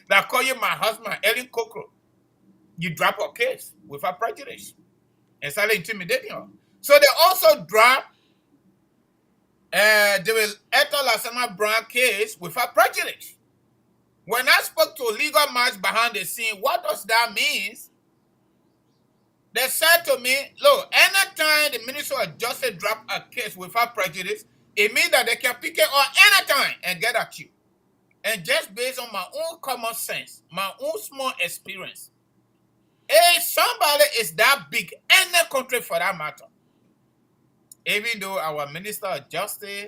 that call you my husband, Ellen Kokro. You drop her case without prejudice and start intimidating her. So they also drop the Eto Lasana Brown case without prejudice. When I spoke to legal minds behind the scene, what does that mean? They said to me, look, anytime the Minister of Justice drop a case without prejudice, it means that they can pick it up anytime and get at you. And just based on my own common sense, my own small experience, if somebody is that big, any country for that matter, even though our Minister of Justice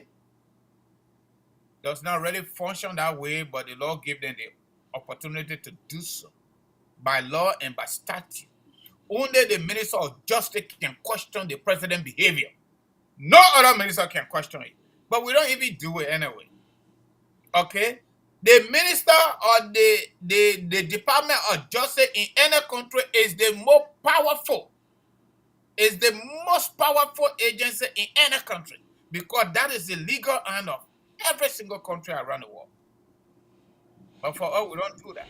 does not really function that way, but the law gave them the opportunity to do so by law and by statute. Only the Minister of Justice can question the president's behavior. No other minister can question it. But we don't even do it anyway. Okay? The minister or the Department of Justice in any country is the most powerful. Is the most powerful agency in any country because that is the legal hand of every single country around the world. But for us, we don't do that.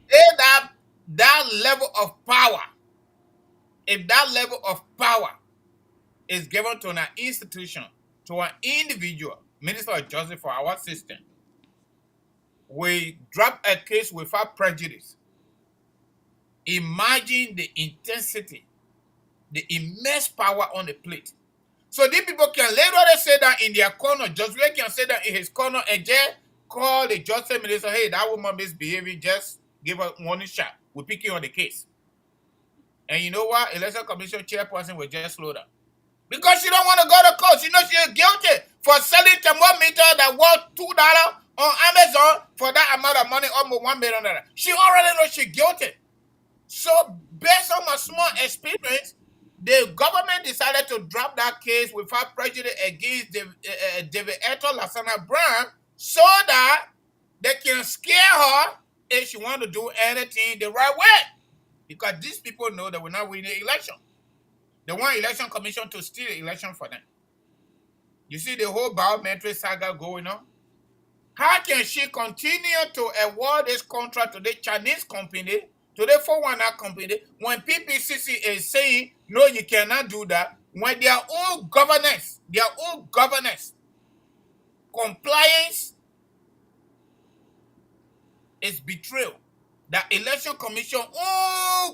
If that level of power, if that level of power is given to an institution, to an individual, Minister of Justice for our system, we drop a case without prejudice. Imagine the intensity, the immense power on the plate. So these people can literally say that in their corner, Justice can say that in his corner and just call the Justice Minister, hey, that woman misbehaving, just give her one shot. We're picking on the case. And you know what? Election Commission chairperson will just slow down. Because she don't want to go to court. She knows she's guilty for selling thermometer that worth $2 on Amazon for that amount of money, almost $1 million. She already knows she's guilty. So based on my small experience, the government decided to drop that case without prejudice against David Electoral Lasana Brown so that they can scare her if she want to do anything the right way. Because these people know that we're not winning the election. They want election commission to steal the election for them. You see the whole biometric saga going on? How can she continue to award this contract to the Chinese company, to the 419 company, when PPCC is saying, no, you cannot do that, when their own governance, compliance is betrayal. The election commission,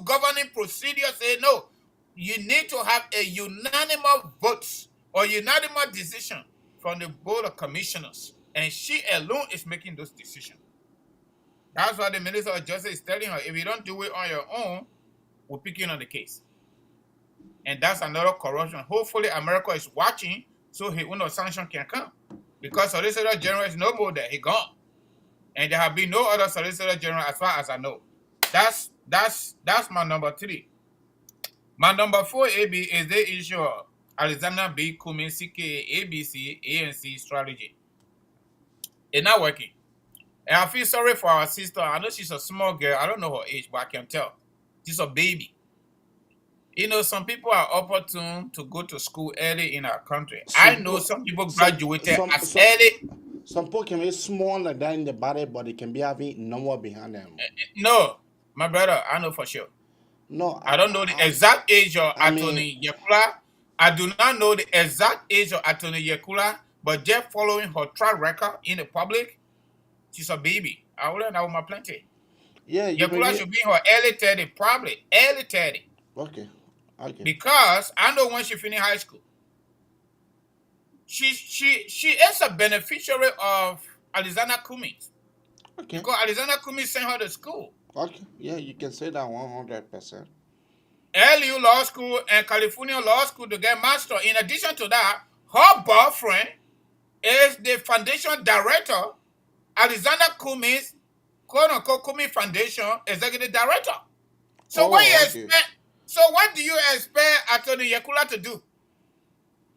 governing procedure say, no, you need to have a unanimous vote or unanimous decision from the board of commissioners. And she alone is making those decisions. That's why the Minister of Justice is telling her, if you don't do it on your own, we're picking on the case. And that's another corruption. Hopefully America is watching so his own sanction can come. Because Solicitor General is no more there. He gone. And there have been no other Solicitor General as far as I know. That's my number 3. My number 4, AB, is the issue of Alexander B. Cummings, CKA, ABC, ANC strategy. It's not working. And I feel sorry for our sister. I know she's a small girl. I don't know her age, but I can tell. She's a baby. You know, some people are opportune to go to school early in our country. I know some people graduated as early. Some people can be smaller than in the body, but they can be having number behind them. No, my brother, I know for sure. No, I don't know the exact age of Attorney Yekula. I do not know the exact age of Attorney Yekula, but just following her track record in the public, she's a baby. I wouldn't know my plenty. Yeah, Yekula should be in her early 30, probably early 30. Okay. Because I know when she finished high school, she is a beneficiary of Alexander Cummings. Okay. Because Alexander Cummings sent her to school. Okay. Yeah, you can say that 100%. LU Law School and California Law School to get master. In addition to that, her boyfriend is the foundation director, Alexander Cummings, quote-unquote Cummings Foundation executive director. So what do you expect Attorney Yekula to do?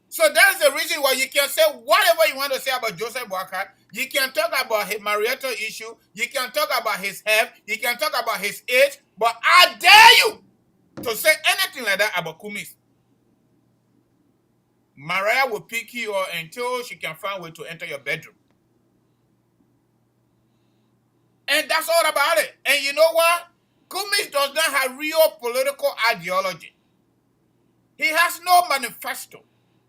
So that's the reason why you can say whatever you want to say about Joseph Boakai. You can talk about his marital issue. You can talk about his health. You can talk about his age. But I dare you to say anything like that about Cummings. Mariah will pick you up until she can find a way to enter your bedroom. And that's all about it. And you know what? Cummings does not have real political ideology. He has no manifesto.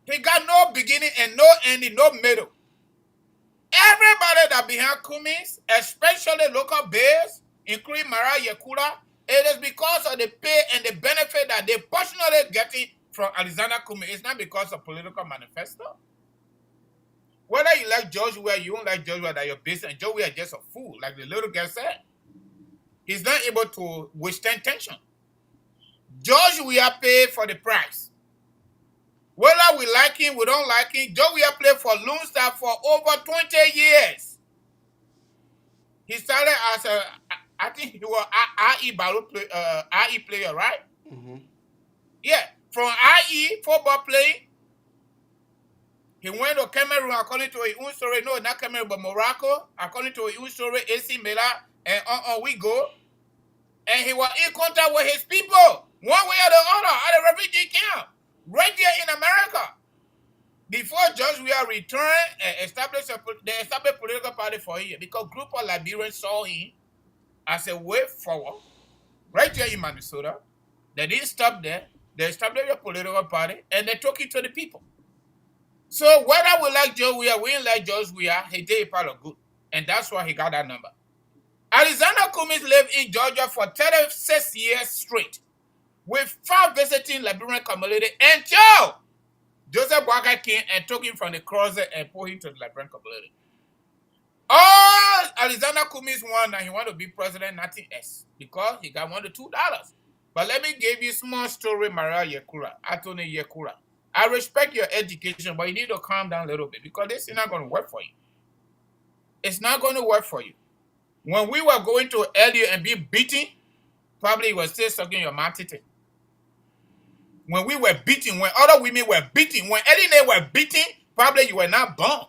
He got no beginning and no ending, no middle. Everybody that behind Cummings, especially local base, including Mariah Yekula, it is because of the pay and the benefit that they personally getting from Alexander Cummings. It's not because of political manifesto. Whether you like George Weah, you don't like George Weah, that you're based on George Weah just a fool, like the little girl said. He's not able to withstand tension. George Weah paid for the price. Whether we like him, we don't like him, Joe Weah played for Lone Star for over 20 years. He started as a, I think he was IE player, right? Yeah, from IE football playing, he went to Cameroon according to his own story. No, not Cameroon, but Morocco, according to his own story, AC Milan, and on we go. And he was in contact with his people, one way or the other, at a refugee camp, right there in America. Before George Weah returned and established a political party for him, because group of Liberians saw him as a way forward, right there in Minnesota. They didn't stop there. They established a political party, and they took it to the people. So whether we like Joe Weah, we didn't like George Weah, he did a part of good. And that's why he got that number. Alexander Cummings lived in Georgia for 36 years straight, with 5 visiting Liberian community until Joseph Boakai came and took him from the closet and put him to the Liberian community. All Alexander Cummings won that he wanted to be president, nothing else, because he got $1 to $2. But let me give you a small story, Maria Yekura, Anthony Yekura. I respect your education, but you need to calm down a little bit, because this is not going to work for you. It's not going to work for you. When we were going to LU and be beaten, probably you were still sucking your mouth. When we were beaten, when other women were beaten, when Eline were beaten, probably you were not born.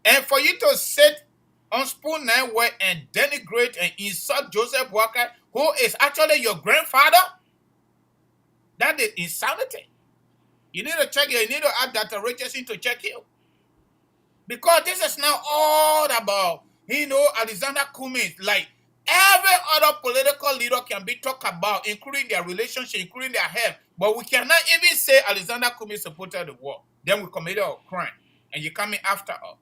And for you to sit on Spoon Network and denigrate and insult Joseph Boakai, who is actually your grandfather, that is insanity. You need to check you. You need to add Dr. Richardson to check you. Because this is now all about, Alexander Cummings. Like every other political leader can be talked about, including their relationship, including their health. But we cannot even say Alexander Cummings supported the war. Then we committed a crime. And you're coming after us.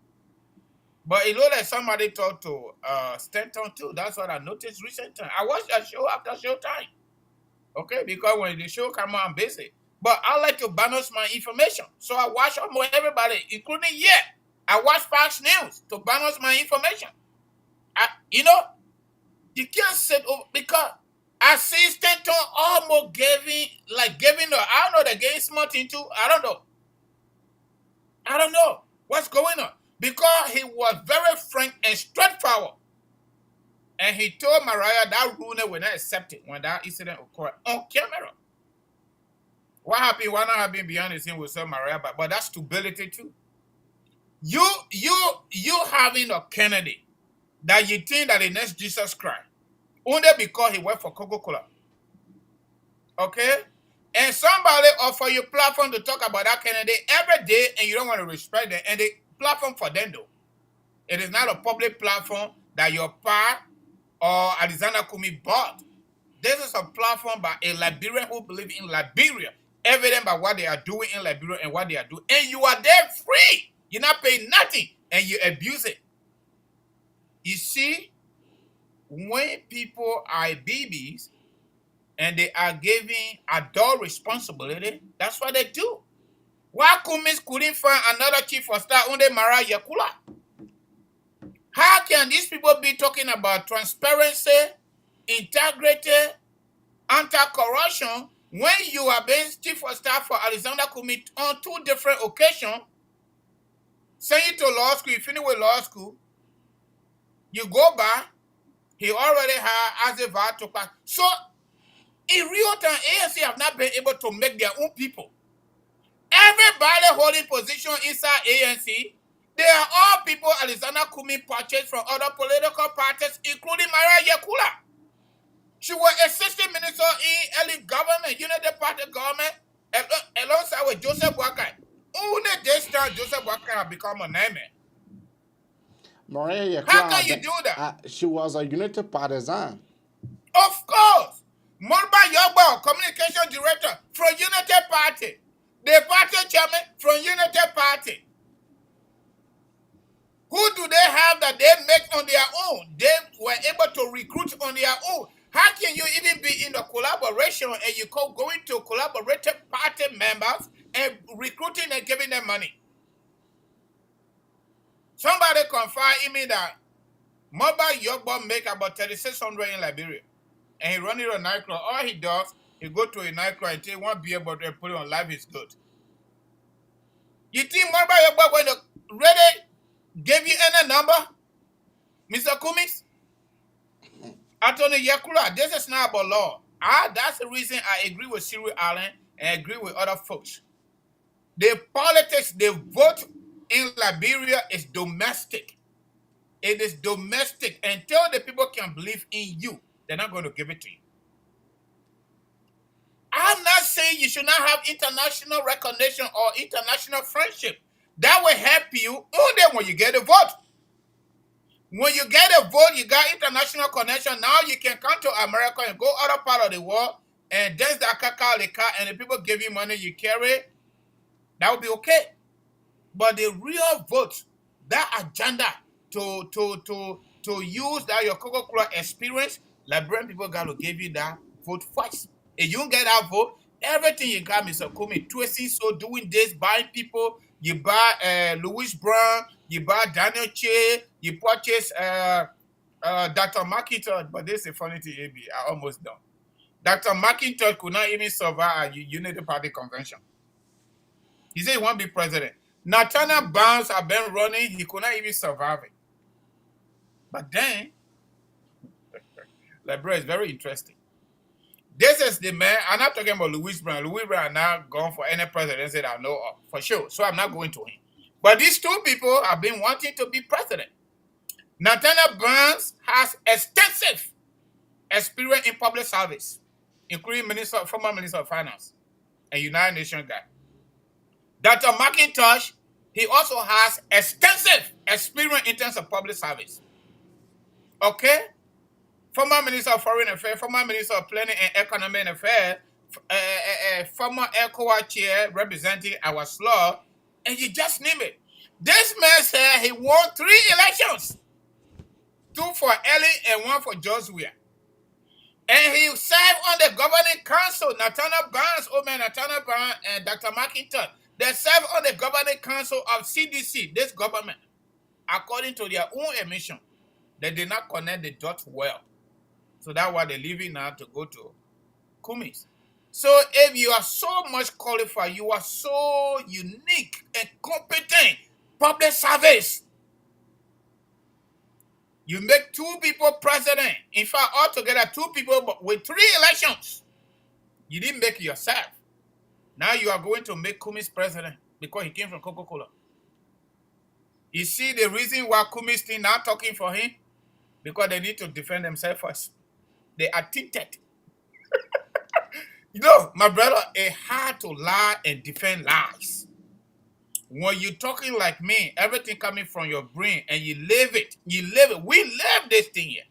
But it looks like somebody talked to Stanton too. That's what I noticed recently. I watched that show after show time. Okay, because when the show come on, I'm busy. But I like to balance my information. So I watch almost everybody, including I watch Fox News to balance my information. You can't sit over, because I see Stanton almost giving I don't know, they're getting smart into, I don't know what's going on. Because he was very frank and straightforward. And he told Mariah that Rooney will not accept it when that incident occurred on camera. What happened? What not happened behind the scene with Sir Mariah? But that's stupidity too. You having a candidate that you think that the next Jesus Christ, only because he worked for Coca-Cola. Okay? And somebody offer you platform to talk about that candidate every day and you don't want to respect them. And the platform for them though. It is not a public platform that your pa or Alexander Cummings bought. This is a platform by a Liberian who believes in Liberia, evident by what they are doing in Liberia and what they are doing. And you are there free. You're not paying nothing and you abuse it. You see, when people are babies and they are giving adult responsibility, that's what they do. Why Cummings couldn't find another chief of staff under Mara Yakula? How can these people be talking about transparency, integrity, anti-corruption when you are being chief of staff for Alexander Cummings on 2 different occasions? Send you to law school, you finish with law school, you go back, he already had as a vow to pass. So, in real time, ANC have not been able to make their own people. Everybody holding position inside ANC, they are all people Alexander Cummings purchased from other political parties, including Maria Yakula. She was assistant minister in early government, Unity Party government, alongside with Joseph Boakai. Only this time Joseph Boakai has become a name. Maria Yakula, how can you do that? She was a Unity partisan. Of course. Morba Yogbo, communication director from Unity Party. The party chairman from Unity Party. Who do they have that they make on their own? They were able to recruit on their own. How can you even be in a collaboration and you going to collaborative party members and recruiting and giving them money? Somebody confirmed me that Morba Yogbo make about 3,600 in Liberia. And he run it on nightclub. All he does, he go to a nightclub and take 1 beer bottle and put it on Life is Good. You think more about your boy when the ready gave you any number, Mr. Cummings? Attorney Yakula, this is not about law. That's the reason I agree with Cyril Allen and agree with other folks. The politics, the vote in Liberia is domestic. It is domestic. Until the people can believe in you, they're not going to give it to you. I'm not saying you should not have international recognition or international friendship. That will help you only when you get a vote. When you get a vote, you got international connection. Now you can come to America and go other part of the world and dance the akaka leka and the people give you money you carry. That would be okay. But the real vote, that agenda to use that your Coca-Cola experience, Liberian people got to give you that vote first. If you don't get that vote, everything you got, Mr. Comey, twisting, so doing this, buying people, you buy Louis Brown, you buy Daniel Che, you purchase Dr. McIntosh, but this is a funny thing, AB, I almost done. Dr. McIntosh could not even survive a Unity Party convention. He said he won't be president. Nathaniel Barnes have been running, he could not even survive it. But then, Liberia is very interesting. This is the man, I'm not talking about Louis Brown. Louis Brown now gone for any presidency that I know of, for sure. So I'm not going to him. But these two people have been wanting to be president. Nathaniel Barnes has extensive experience in public service, including former Minister of Finance and United Nations guy. Dr. McIntosh, he also has extensive experience in terms of public service. Okay? Former Minister of Foreign Affairs, former Minister of Planning and Economic Affairs, former ECOWAS chair representing our slur, and you just name it. This man said he won 3 elections. 2 for Ellie and 1 for Joshua. And he served on the governing council, Nathaniel Barnes, old man Nathaniel Barnes, and Dr. McIntosh. They served on the governing council of CDC, this government. According to their own admission, they did not connect the dots well. So that's why they're leaving now to go to Cummings. So if you are so much qualified, you are so unique and competent, public service, you make 2 people president. In fact, altogether 2 people with 3 elections. You didn't make yourself. Now you are going to make Cummings president because he came from Coca-Cola. You see the reason why Cummings still not talking for him? Because they need to defend themselves first. They are tinted. You know, my brother, it's hard to lie and defend lies. When you're talking like me, everything coming from your brain and you live it. You live it. We live this thing here.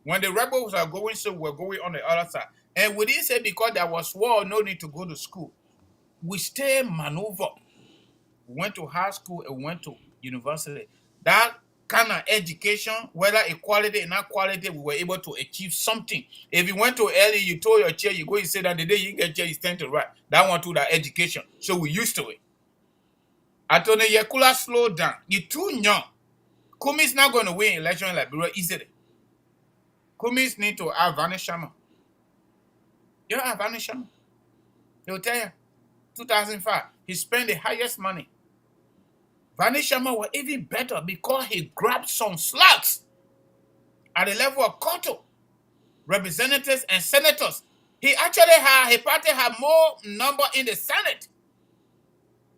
When the rebels are going, so we're going on the other side. And we didn't say because there was war, no need to go to school. We stay maneuver. We went to high school and went to university. That kind of education, whether equality or not quality, we were able to achieve something. If you went to early, you told your chair, you go and sit down, the day you get chair, you stand to right. That one to that education. So we used to it. Attorney Yakula, slow down. You're too young. Cummings not going to win election in Liberia easily. Cummings need to have Vanish Sharma. You don't have Vanish Sharma. They'll tell you, 2005, he spent the highest money. Vanish Sharma was even better because he grabbed some slugs at the level of Koto, representatives and senators. He actually had, his party had more number in the Senate.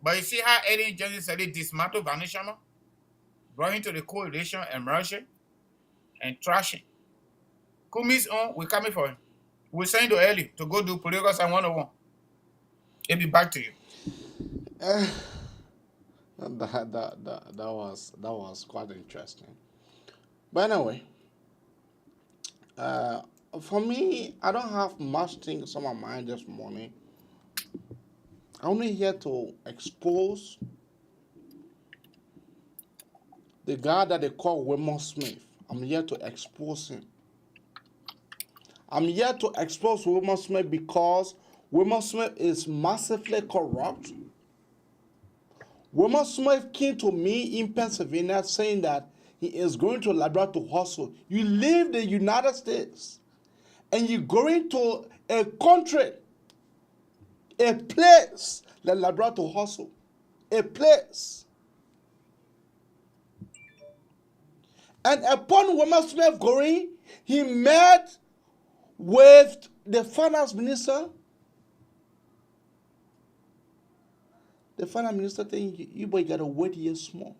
But you see how Eddie Johnson said he dismantled Vanish Sharma, brought him to the coalition and merging and trashing. Cummings on, we're coming for him. We're saying to Ellie to go do political science 101. It'll be back to you. That was quite interesting. But anyway, for me, I don't have much things on my mind this morning. I'm only here to expose the guy that they call Wilmot Smith. I'm here to expose him. I'm here to expose Wilmot Smith because Wilmot Smith is massively corrupt. Wilmot Smith came to me in Pennsylvania saying that he is going to Liberia to hustle. You leave the United States and you're going to a country, a place like Liberia to hustle. a place. And upon Wilmer Smith going, he met with the finance minister. The finance minister saying, you boy gotta wait here small.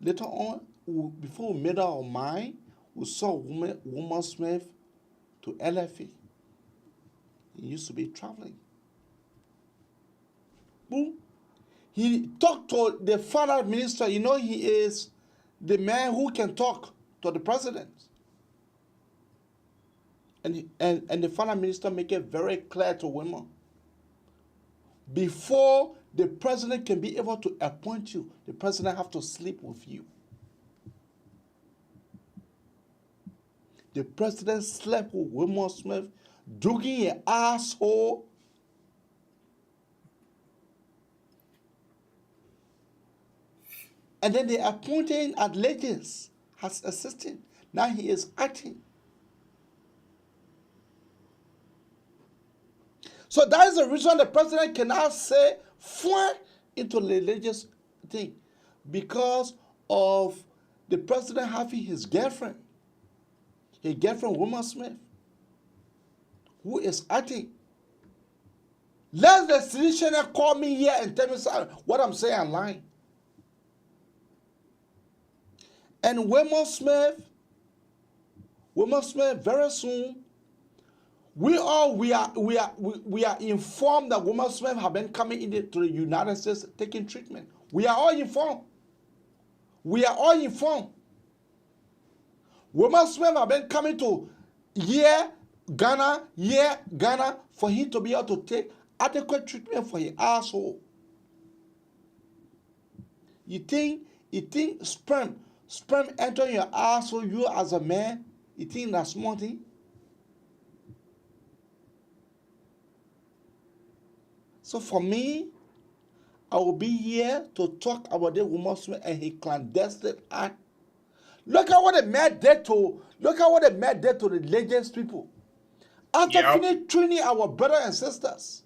Later on, before we made our mind, we saw Wilmer Smith to LFA. He used to be traveling. Boom. He talked to the finance minister. You know, he is the man who can talk to the president. And the finance minister make it very clear to women. Before the president can be able to appoint you, the president have to sleep with you. The president slept with Wilmer Smith, dogging an asshole. And then they appointed him at Legends as assistant. Now he is acting. So that is the reason the president cannot say fine into the Legends thing. Because of the president having his girlfriend Wilmer Smith, who is acting. Let the citizen call me here and tell me what I'm saying I'm lying. And Wilmer Smith, very soon, we are informed that Wilmer Smith have been coming into the United States taking treatment. We are all informed. Wilmer Smith have been coming to Ghana for him to be able to take adequate treatment for his asshole. You think sperm enter your asshole, you as a man, you think that's small thing? So for me, I will be here to talk about the Wilmer Smith and his clandestine act. Look at what the man did to the Legends people. After finish training our brothers and sisters,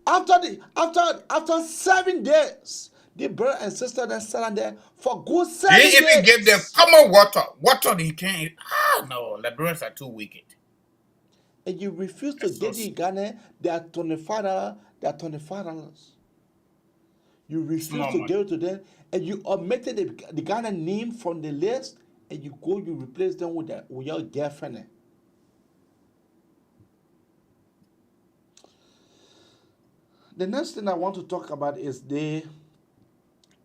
after 7 days, the brother and sister then sat there for good 7 days. He even gave them common water. Water they can't. No, Liberians are too wicked. And you refuse to get in Ghana, they are $25. They are $25. You refuse to give it to them, and you omitted the Ghana name from the list, and you replace them with your girlfriend. The next thing I want to talk about is the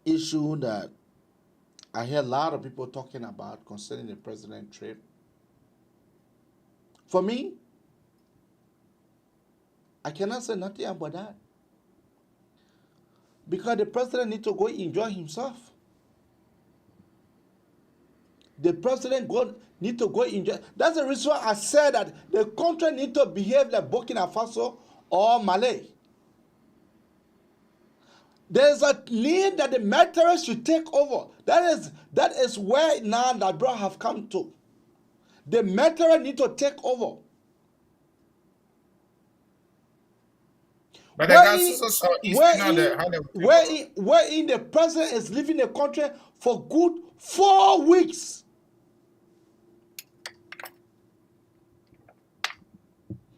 issue that I hear a lot of people talking about concerning the president trip. For me, I cannot say nothing about that. Because the president needs to go enjoy himself. The president need to go enjoy. That's the reason why I said that the country need to behave like Burkina Faso or Mali. There's a need that the military should take over. That is where now that bro have come to. The military need to take over. But wherein the president is leaving the country for good 4 weeks.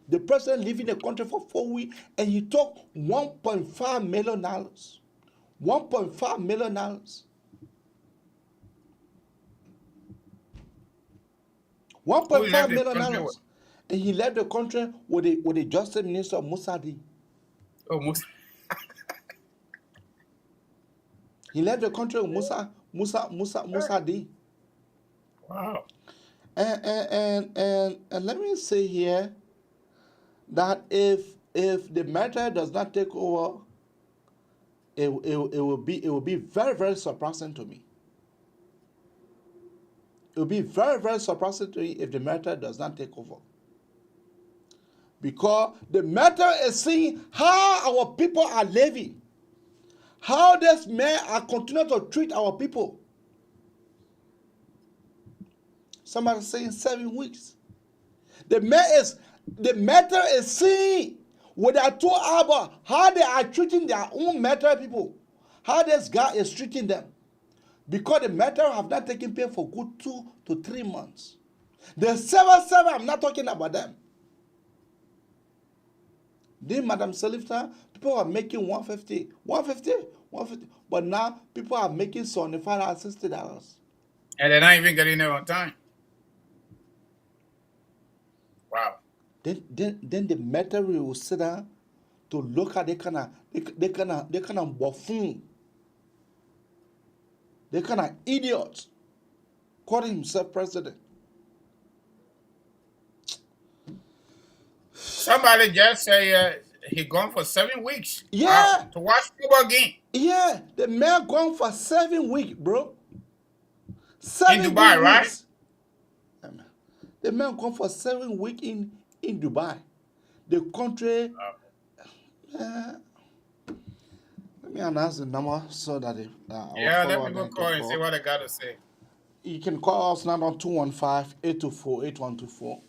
The president leaving the country for 4 weeks, and he took $1.5 million. $1.5 million. $1.5 million. And he left the country with the Justice Minister Musadi. Oh, Musa. He left the country with Musa D. Wow. And let me say here that if the matter does not take over, it will be very, very surprising to me. It will be very, very surprising to me if the matter does not take over. Because the matter is seeing how our people are living. How this men are continuing to treat our people. Somebody saying 7 weeks. The matter is seeing What I told about how they are treating their own metal people, how this guy is treating them. Because the metal have not taken pay for good 2 to 3 months. The 7, I'm not talking about them. Then Madam Selifta, people are making 150. But now people are making $75, $60. And they're not even getting there on time. Wow. Then the metal will sit down to look at they kind of buffoon. They kind of idiot. Calling himself president. Somebody just say he gone for 7 weeks. Yeah. Wow. To watch football game. Yeah, the man gone for 7 weeks, bro. 7 in Dubai, weeks. Right? The man gone for 7 weeks in Dubai. The country. Let me announce the number so that yeah, let people call and see what they got to say. You can call us now on 215-824-8124.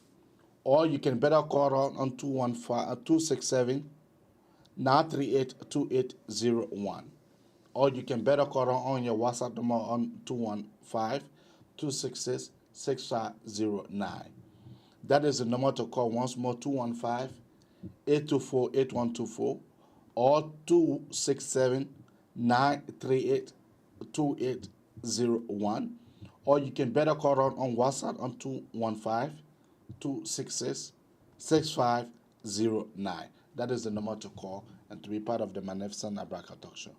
Or you can better call on 215-267-938-2801. Or you can better call on your WhatsApp number on 215-266-6509. That is the number to call once more, 215-824-8124 or 267-938-2801. Or you can better call on WhatsApp on 215-266-6509. That is the number to call and to be part of the Magnificent Abraka Talk Show.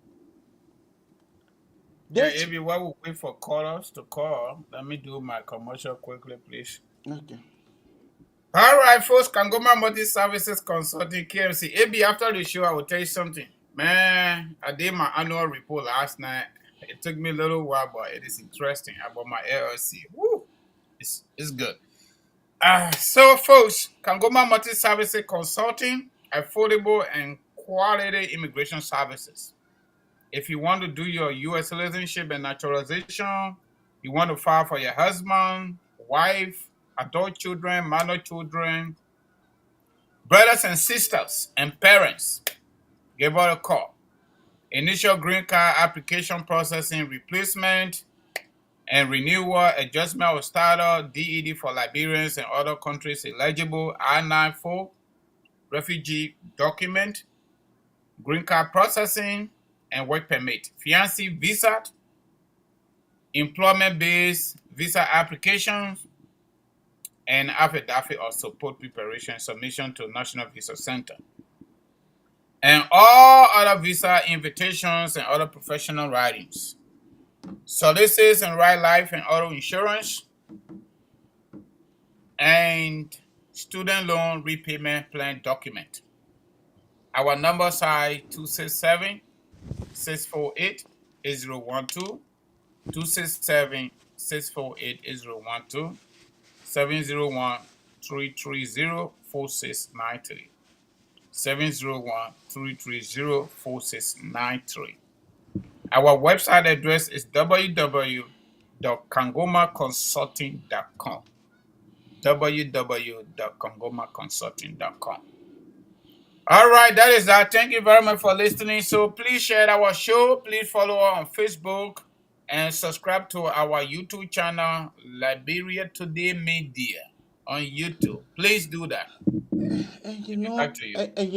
Yeah, Abby, while we wait for callers to call, let me do my commercial quickly, please. Okay. All right, folks, Kangoma Multi Services Consulting, KMC. Abby, after the show, I will tell you something. Man, I did my annual report last night. It took me a little while, but it is interesting about my LLC. Woo! It's good. So, folks, Kangoma Multi Services Consulting, affordable and quality immigration services. If you want to do your U.S. citizenship and naturalization, you want to file for your husband, wife, adult children, minor children, brothers and sisters, and parents, give us a call. Initial green card application processing, replacement, and renewal, adjustment of status, DED for Liberians and other countries eligible, I-94, refugee document, green card processing, and work permit, fiancé visa, employment-based visa applications, and affidavit of support preparation submission to National Visa Center. And all other visa invitations and other professional writings. Solicits and write life and auto insurance. And student loan repayment plan document. Our numbers are 267-648-8012, 267-648-8012, 701-330-4693, 701-330-4693. Our website address is www.kangomaconsulting.com, www.kangomaconsulting.com. All right, that is that. Thank you very much for listening. So please share our show. Please follow us on Facebook and subscribe to our YouTube channel, Liberia Today Media, on YouTube. Please do that. And you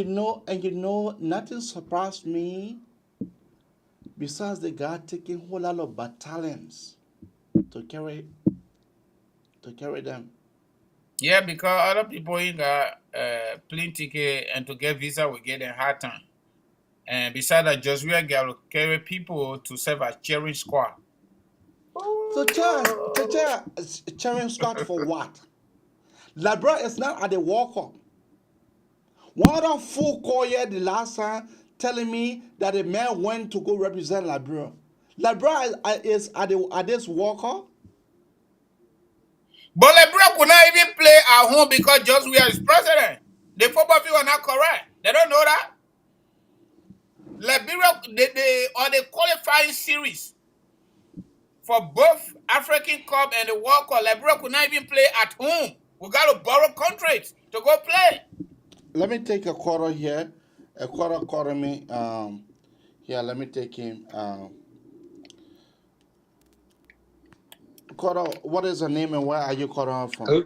know, nothing surprised me besides the guy taking a whole lot of battalions to carry them. Yeah, because other people ain't got plane ticket and to get visa will get a hard time. And besides that, just we got to carry people to serve as cheering squad. So cheering squad for what? Liberia is not at the World Cup. One of fool call here the last time telling me that a man went to go represent Liberia. Liberia is at this World Cup. But Liberia could not even play at home because just we are his president. The football people are not correct. They don't know that. Liberia, they are the qualifying series for both African Cup and the World Cup. Liberia could not even play at home. We got to borrow countries to go play. let me take a quarter here. A quarter me. Here, let me take him. Quarter, what is the name and where are you calling from?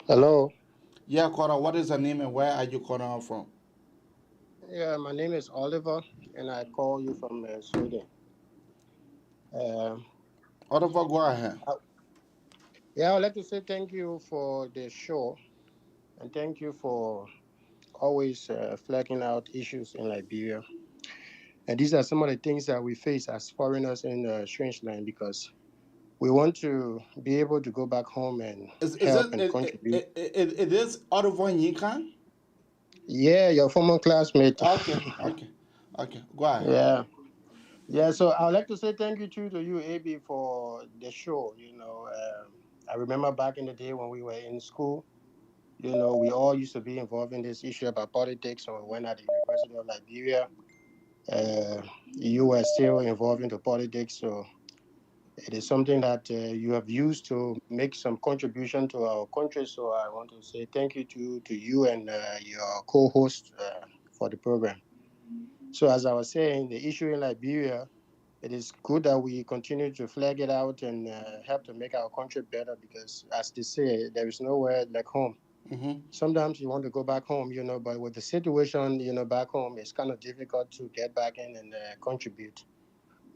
Hello. Yeah, quarter, what is the name and where are you calling from? Yeah, my name is Oliver, and I call you from Sweden. Oliver, go ahead. Yeah, I'd like to say thank you for the show, and thank you for always flagging out issues in Liberia. And these are some of the things that we face as foreigners in a strange land because we want to be able to go back home and help and contribute. It is Oliver Yinkan? Yeah, your former classmate. Okay. Go ahead. Yeah. Yeah, so I'd like to say thank you to you, AB, for the show. I remember back in the day when we were in school, we all used to be involved in this issue about politics when we went at the University of Liberia. You were still involved in the politics, so it is something that you have used to make some contribution to our country. So I want to say thank you to you and your co-host for the program. So as I was saying, the issue in Liberia, it is good that we continue to flag it out and help to make our country better because, as they say, there is nowhere like home. Mm-hmm. Sometimes you want to go back home, but with the situation, back home, it's kind of difficult to get back in and contribute.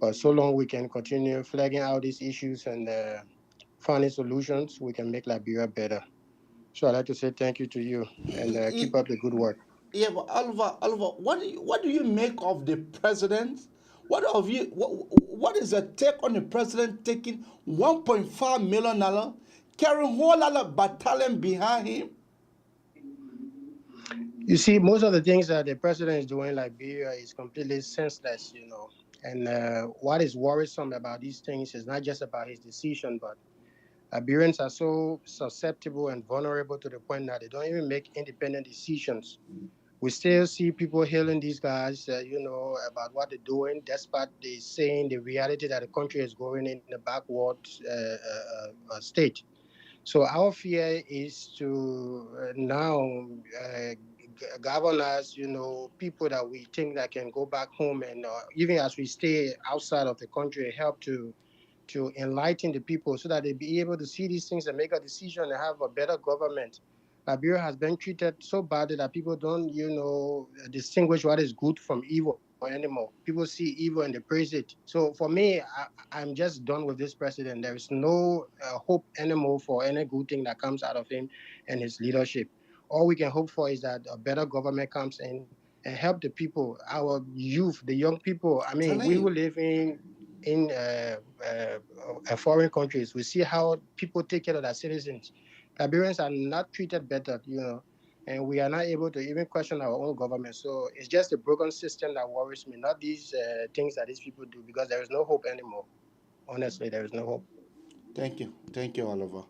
But so long we can continue flagging out these issues and finding solutions, we can make Liberia better. So I'd like to say thank you to you and keep up the good work. Yeah, but Oliver, what do you make of the president? What is your take on the president taking $1.5 million, carrying a whole lot of battalion behind him? You see, most of the things that the president is doing in Liberia is completely senseless, And what is worrisome about these things is not just about his decision, but Liberians are so susceptible and vulnerable to the point that they don't even make independent decisions. We still see people hailing these guys, about what they're doing, despite they saying the reality that the country is going in a backward state. So our fear is to now governors, people that we think that can go back home and even as we stay outside of the country, help to enlighten the people so that they be able to see these things and make a decision and have a better government. Liberia has been treated so badly that people don't, distinguish what is good from evil anymore. People see evil and they praise it. So for me, I'm just done with this president. There is no hope anymore for any good thing that comes out of him and his leadership. All we can hope for is that a better government comes in and help the people, our youth, the young people. I mean, we will live in foreign countries. We see how people take care of their citizens. Liberians are not treated better, and we are not able to even question our own government. So it's just a broken system that worries me, not these things that these people do, because there is no hope anymore. Honestly, there is no hope. Thank you, Oliver.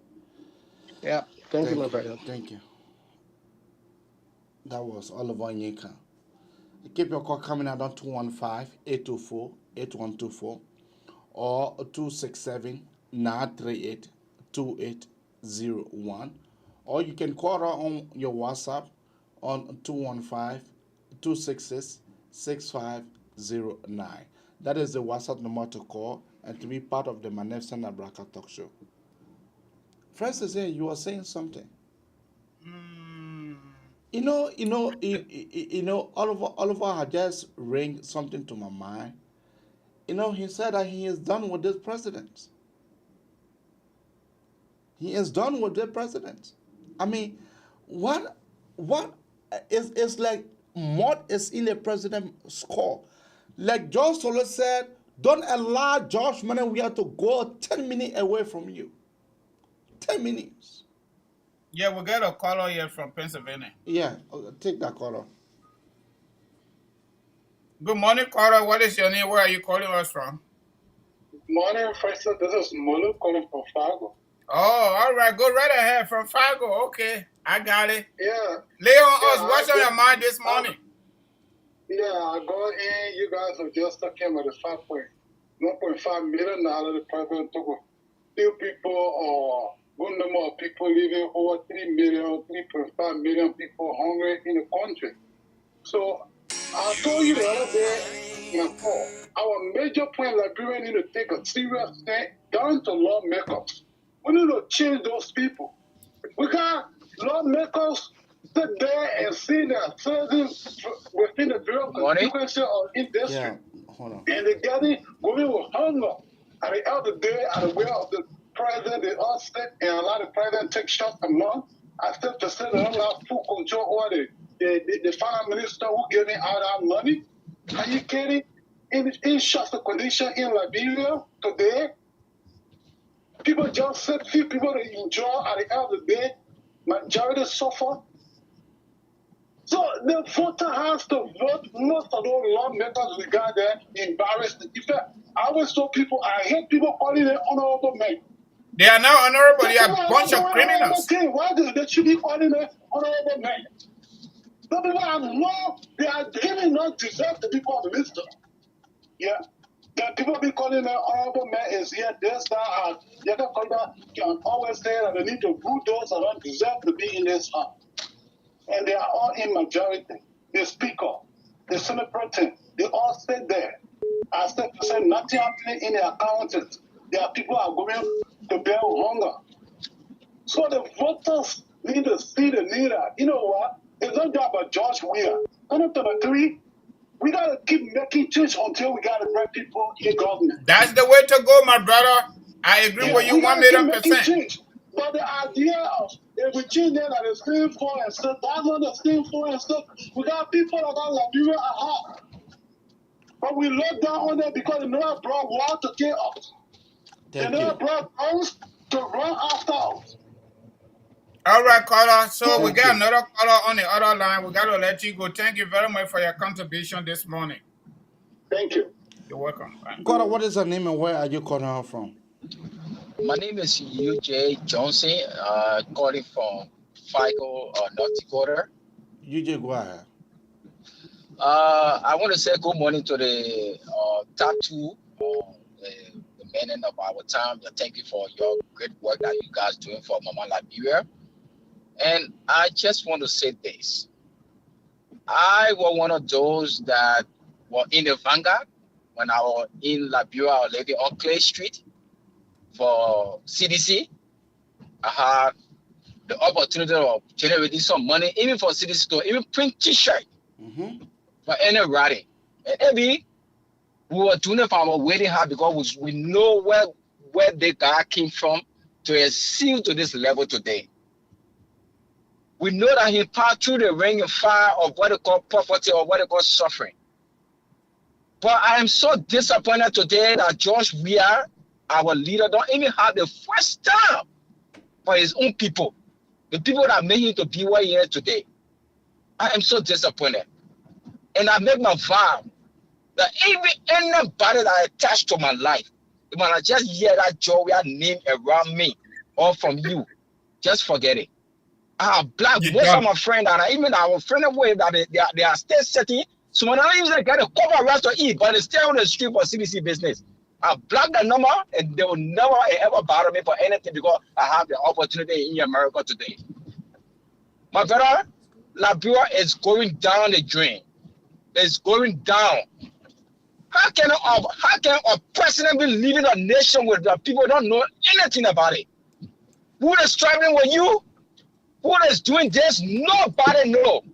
Yeah, thank you, my brother. Thank you. That was Oliver Nyeka. Keep your call coming out on 215-824-8124 or 267-938-2801. Or you can call her on your WhatsApp on 215-266-6509. That is the WhatsApp number to call and to be part of the Manefsan Abraka talk show. Francis, here you were saying something. Oliver had just ring something to my mind. He said that he is done with this president. He is done with the president. I mean, what is like what is in the president's call? Like George Soros said, don't allow George Manawia to go 10 minutes away from you. 10 minutes. Yeah, we got a caller here from Pennsylvania. Yeah, take that caller. Good morning, caller. What is your name? Where are you calling us from? Good morning, Professor. This is Mulu calling from Fargo. Oh, all right. Go right ahead from Fargo. Okay, I got it. Yeah. Lay on us. What's on your mind this morning? I go in. You guys are just talking about the $1.5 million the president took a few people good number of people living, over 3 million, 3.5 million people hungry in the country. So I told you the other day, before, our major point Liberia need to take a serious stand down to lawmakers. We need to change those people. We got lawmakers sit there and see their citizens within the Bureau of Constitution or in district. And they're getting going with hunger. At the end of the day, at the will of the president, they all sit and allow the president to take shots a month. I still to sit and allow full control over the finance minister who giving out our money. Are you kidding? In such a condition in Liberia today, people just sit, few people to enjoy at the end of the day, majority suffer. So the voter has to vote. Most of those lawmakers we got there embarrassed. In fact, I always told people, I hate people calling them honorable men. They are not honorable, they are a bunch of criminals. Why do they should be calling them honorable men? The people I know, they are even not deserve to be called minister. Yeah. The people be calling them honorable men is here, this, that, and can always say that they need to root those that don't deserve to be in this house. And they are all in majority. The speaker, the Senate president, they all sit there. I said to say nothing happening in the accountants. There are people who are going to bear hunger. So the voters need to see the leader. You know what? It's not just about George Weah. 2023, we got to keep making change until we got to bring people in government. That's the way to go, my brother. I agree with you 1,000,000%. But the idea of if we change that is still for and stuff, that's not the same for and stuff. We got people that got Liberia at heart. But we look down on them because they never brought war to kill us. They never brought guns to run after us. All right, caller. So we got another caller on the other line. We got to let you go. Thank you very much for your contribution this morning. Thank you. You're welcome. Caller, what is your name and where are you calling out from? My name is UJ Johnson, calling from FICO, North Dakota. UJ, go ahead. I want to say good morning to the top two, the men of our time. Thank you for your great work that you guys doing for Mama Liberia. And I just want to say this. I was one of those that were in the vanguard when I was in Liberia. I was living on Clay Street for CDC. I had the opportunity of generating some money, even for CDC to even print T-shirt for any rally. And maybe we were doing it for our waiting hard because we know where the guy came from to achieve to this level today. We know that he passed through the ring of fire of what they call poverty or what they call suffering. But I am so disappointed today that George Weah, our leader, don't even have the first time for his own people, the people that made him to be where he is today. I am so disappointed. And I make my vow that even anybody that attached to my life, when I just hear that George Weah name around me or from you, just forget it. I have blocked most of my friends that even our friend away that they are still setting. So when I even get a couple of rest to eat, but they stay on the street for CDC business. I blocked the number and they will never ever bother me for anything because I have the opportunity in America today. My brother, Liberia is going down the drain. It's going down. How can a president be leading a nation where the people don't know anything about it? Who is striving with you? Who is doing this? Nobody know.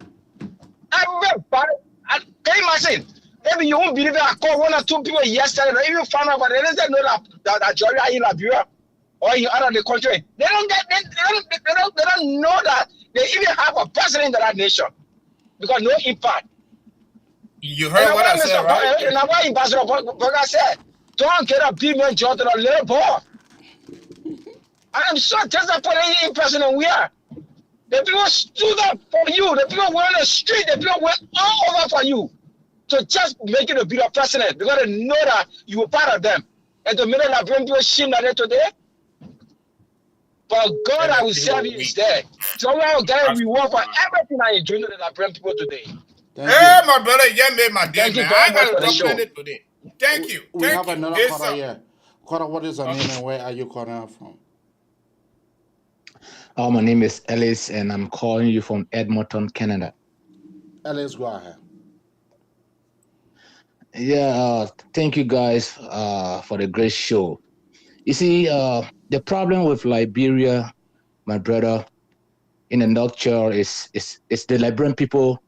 Everybody. Can you imagine? Maybe you won't believe it. I called one or two people yesterday. They even found out, but they didn't know that Georgia in Liberia or in out of the country. They don't know that they even have a president in that nation because no impact. You heard what I said, right? And why Ambassador Burger said, don't get a big man job to the little boy. I am so disappointed in President Weah. The people stood up for you. The people went on the street. The people went all over for you to just make you to be the president because they know that you were part of them. And to make that bring people shame that today. But God, I will serve you is there. So we will get a reward for everything I enjoy that bring people today. Hey, my brother, you made my day, man. I got to talk it today. Thank you. We have another caller here. Caller, what is your name and where are you calling from? My name is Ellis, and I'm calling you from Edmonton, Canada. Ellis, go ahead. Yeah, thank you guys for the great show. You see, the problem with Liberia, my brother, in a nutshell, is the Liberian people,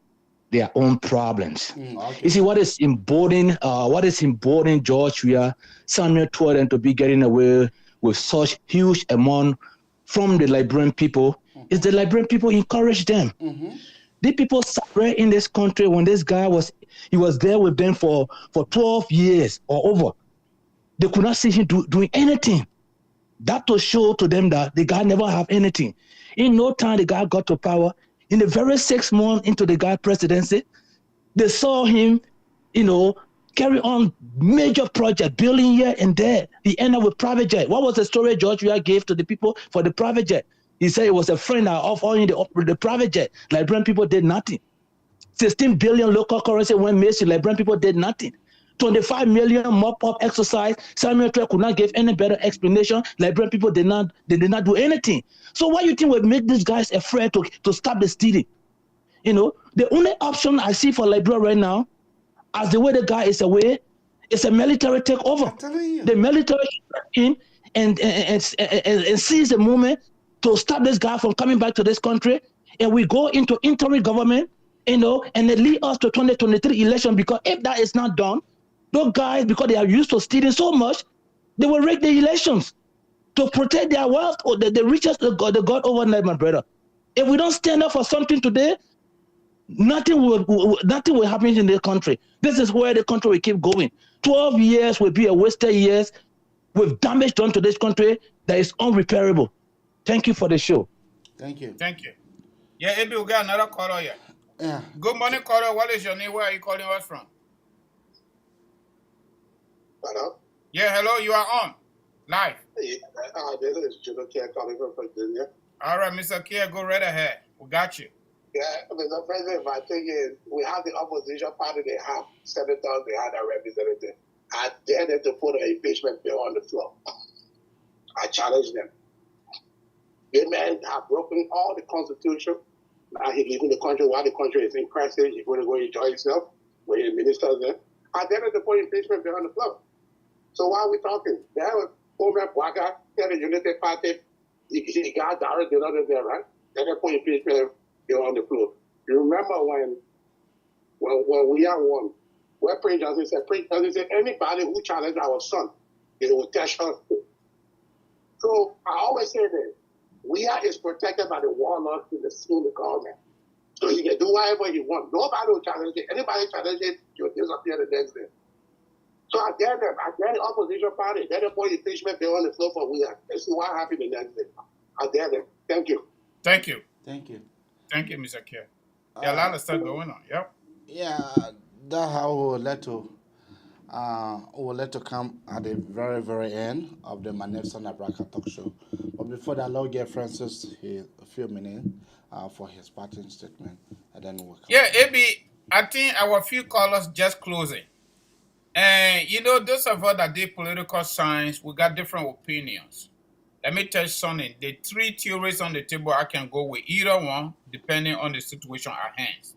their own problems. Okay. You see, what is emboldening George Weah, Samuel Tuorden to be getting away with such huge amount from the Liberian people is the Liberian people encourage them. The people suffer in this country when this guy was there with them for 12 years or over. They could not see him doing anything. That to show to them that the guy never have anything. In no time, the guy got to power. In the very 6 months into the guy presidency, they saw him, carry on major project, building here and there. He ended up with private jet. What was the story George Weah gave to the people for the private jet? He said it was a friend that offered the private jet. Liberian people did nothing. 16 billion local currency went missing. Liberian people did nothing. 25 million mop-up exercise. Samuel Tuah could not give any better explanation. Liberian people did not do anything. So why do you think would make these guys afraid to stop the stealing? The only option I see for Liberia right now, as the way the guy is away, is a military takeover. The military in and seize the moment to stop this guy from coming back to this country, and we go into interim government, and they lead us to 2023 election. Because if that is not done, those guys, because they are used to stealing so much, they will rig the elections to protect their wealth or the riches the God overnight, my brother. If we don't stand up for something today, nothing will happen in the country. This is where the country will keep going. 12 years will be a wasted years with damage done to this country that is unrepairable. Thank you for the show. Thank you. Thank you. Yeah, Ebi, we got another caller here. Yeah. Good morning, caller. What is your name? Where are you calling us from? Hello? Yeah, hello. You are on. Live. This is Juno Kia calling from Virginia. All right, Mr. Kia, go right ahead. We got you. Yeah, Mr. President, my thing is, we have the opposition party, they have senators, they have their representatives. I dare them to put an impeachment bill on the floor. I challenge them. The men have broken all the constitution. Now he's leaving the country while the country is in crisis. He's going to go enjoy himself with the ministers there. I dare them to put impeachment bill on the floor. So why are we talking? They have a former Waka, they have a United Party. He got direct the other there, right? Then they put impeachment bill on the floor. You remember when we are one, where Prince Johnson said, anybody who challenged our son, they will test us. So I always say that we is protected by the warlords in the government. So he can do whatever he wants. Nobody will challenge it. Anybody challenge it, you'll disappear the next day. So I dare them. I dare the opposition party. Dare them put impeachment bill on the floor for we are. Let's see what happens the next day. I dare them. Thank you. Thank you. Thank you. Thank you, Mr. Kia. Yeah, a lot of stuff going on. Yep. Yeah, that's how we will let to come at the very, very end of the Manefson Abraka talk show. But before that, I'll give Francis a few minutes for his parting statement, and then we'll come. Yeah, Ebi, I think our few callers just closing. And, those of us that did political science, we got different opinions. Let me tell you something. The three theories on the table, I can go with either one, depending on the situation at hand.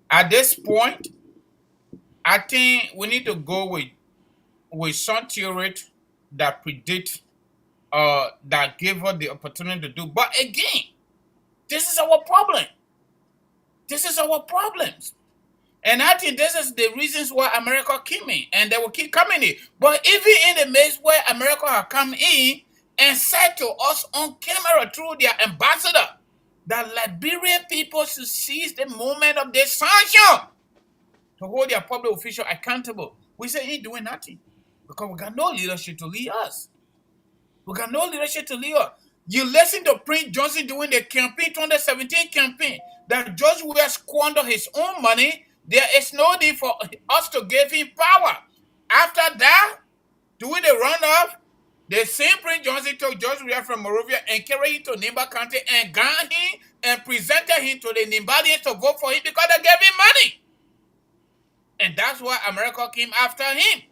At this point, I think we need to go with some theory that predict, that give us the opportunity to do. But again, this is our problem. This is our problems. And I think this is the reasons why America came in, and they will keep coming in. But even in the midst where America has come in and said to us on camera through their ambassador that Liberian people should seize the moment of this sanction to hold their public official accountable. We say he ain't doing nothing because we got no leadership to lead us. We got no leadership to lead us. You listen to Prince Johnson doing the campaign, 2017 campaign, that George Weah squandered his own money. There is no need for us to give him power. After that, doing the runoff, the same Prince Johnson took George Weah from Monrovia and carried him to Nimba County and got him and presented him to the Nimbalians to vote for him because they gave him money. And that's why America came after him.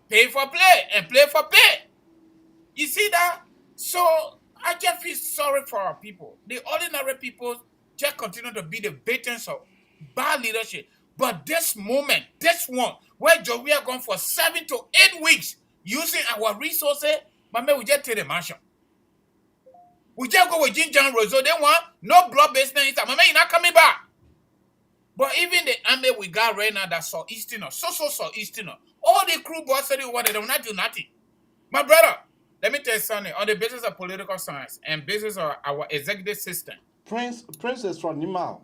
Pay for play and play for pay. You see that? So I just feel sorry for our people. The ordinary people just continue to be the victims of bad leadership. But this moment, this one, where we are gone for 7 to 8 weeks using our resources, but man, we just take the mansion. We just go with Ginger and Roseau. They want no blood business. My man, you're not coming back. But even the army we got right now that saw Eastern, so Eastern, all the crew boys said they wanted, they will not do nothing. My brother, let me tell you something. On the basis of political science and basis of our executive system. Prince is from Nima.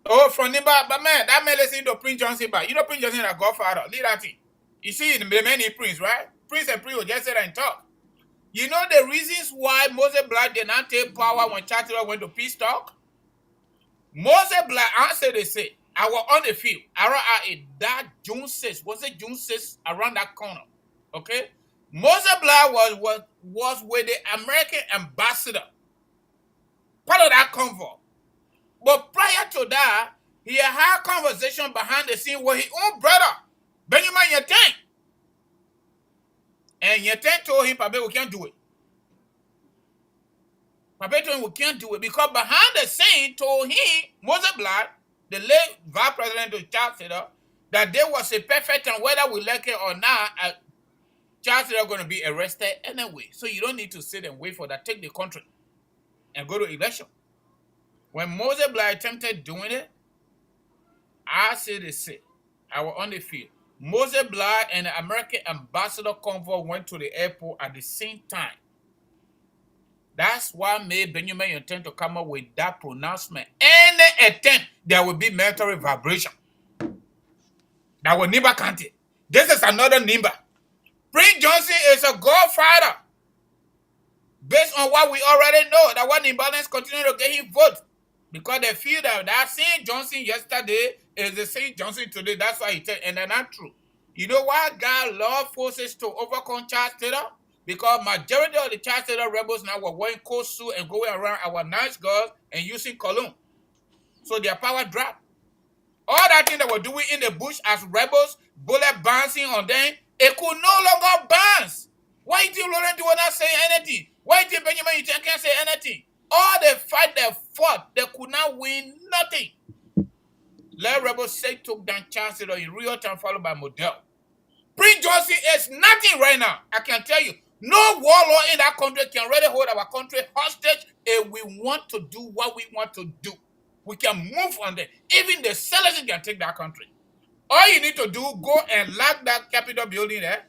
Oh, from Nima, but man, that man listen to Prince Johnson back. You know Prince Johnson is a godfather. Leave that thing. You see the many Prince, right? Prince and Prince will just sit there and talk. You know the reasons why Moses Black did not take power when Chatterjee went to peace talk? Moses Black, I said they say, I was on the field. Around that June 6th, was it June 6th? Around that corner. Okay? Moses Black was with the American ambassador, part of that convoy. But prior to that, he had a conversation behind the scene with his own brother, Benjamin Yeten. And Yeten told him, Papa, we can't do it. Papa told him we can't do it because behind the scene told him, Moses Black, the late vice president of Charles Taylor, that there was a perfect time, whether we like it or not, Charles Taylor going to be arrested anyway. So you don't need to sit and wait for that. Take the country and go to election. When Moses Black attempted doing it, I said they say, I was on the field. Moses Black and the American ambassador convoy went to the airport at the same time. That's why made Benjamin intend to come up with that pronouncement. Any attempt, there will be military vibration. That will never count it. This is another number. Prince Johnson is a godfather. Based on what we already know, that when imbalance continue to get him vote. Because they feel that same Johnson yesterday is the same Johnson today. That's why he said, and they're not true. You know why God love forces to overcome Charles Taylor? Because majority of the Charles Taylor rebels now were wearing coat suit and going around our nice girls and using cologne. So their power dropped. All that thing that were doing in the bush as rebels, bullet bouncing on them, it could no longer bounce. Why you think Laurent will not say anything? Why you think Benjamin can't say anything? All the fight they fought, they could not win nothing. Let rebels say took down Charles Taylor in real time, followed by Model. Prince Johnson is nothing right now. I can tell you, no warlord in that country can really hold our country hostage if we want to do what we want to do. We can move on there. Even the sellers can take that country. All you need to do, go and lock that Capitol building there,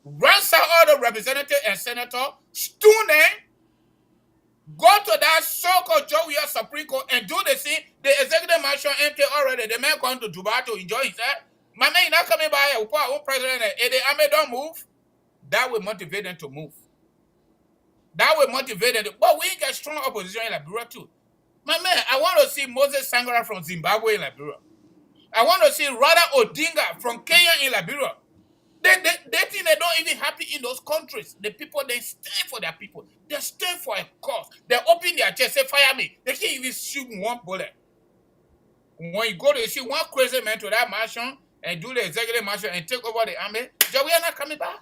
ransack all the representatives and senators, stone them, go to that so-called Joe Supreme Court and do the same. The executive marshal MK already, the man going to Dubai to enjoy himself. My man, you're not coming by here. We put our own president there. If the army don't move, that will motivate them to move. That will motivate them. But we ain't got strong opposition in Liberia too. My man, I want to see Moses Sangara from Zimbabwe in Liberia. I want to see Rada Odinga from Kenya in Liberia. They think they don't even happy in those countries. The people, they stand for their people. They stand for a cause. They open their chest, say, fire me. They can't even shoot one bullet. When you go to see one crazy man to that mansion and do the executive mansion and take over the army, we are not coming back.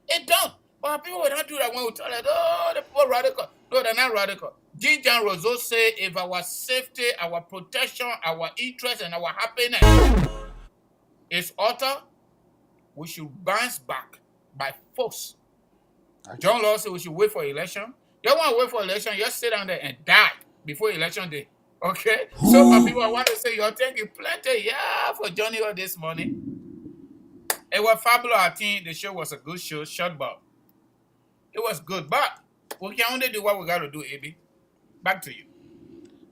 It don't. But people will not do that when we tell them, oh, the people radical. No, they're not radical. Ginger and Roseau say if our safety, our protection, our interest, and our happiness is altered, we should bounce back by force. John Law said we should wait for election. You don't want to wait for election, just sit down there and die before election day. Okay? So my people, I want to say, thank you plenty, for joining us this morning. It was fabulous. I think the show was a good show, short but it was good. But we can only do what we got to do, AB. Back to you.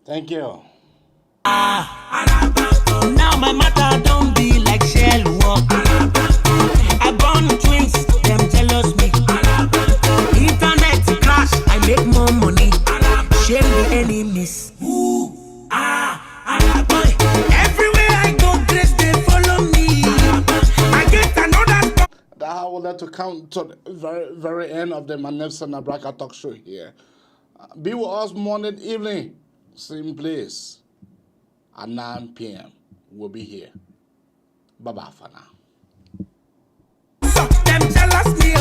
Thank you. Now my matter don't be like shell walk. I born twins, them jealous me. Internet crash, I make more money. Shame the enemies. Everywhere I go, grace they follow me. I get another. That I would like to come to the very, very end of the Magnificent Abraka talk show here. Be with us morning, evening, same place at 9 p.m. We'll be here. Bye-bye for now. Them jealous me,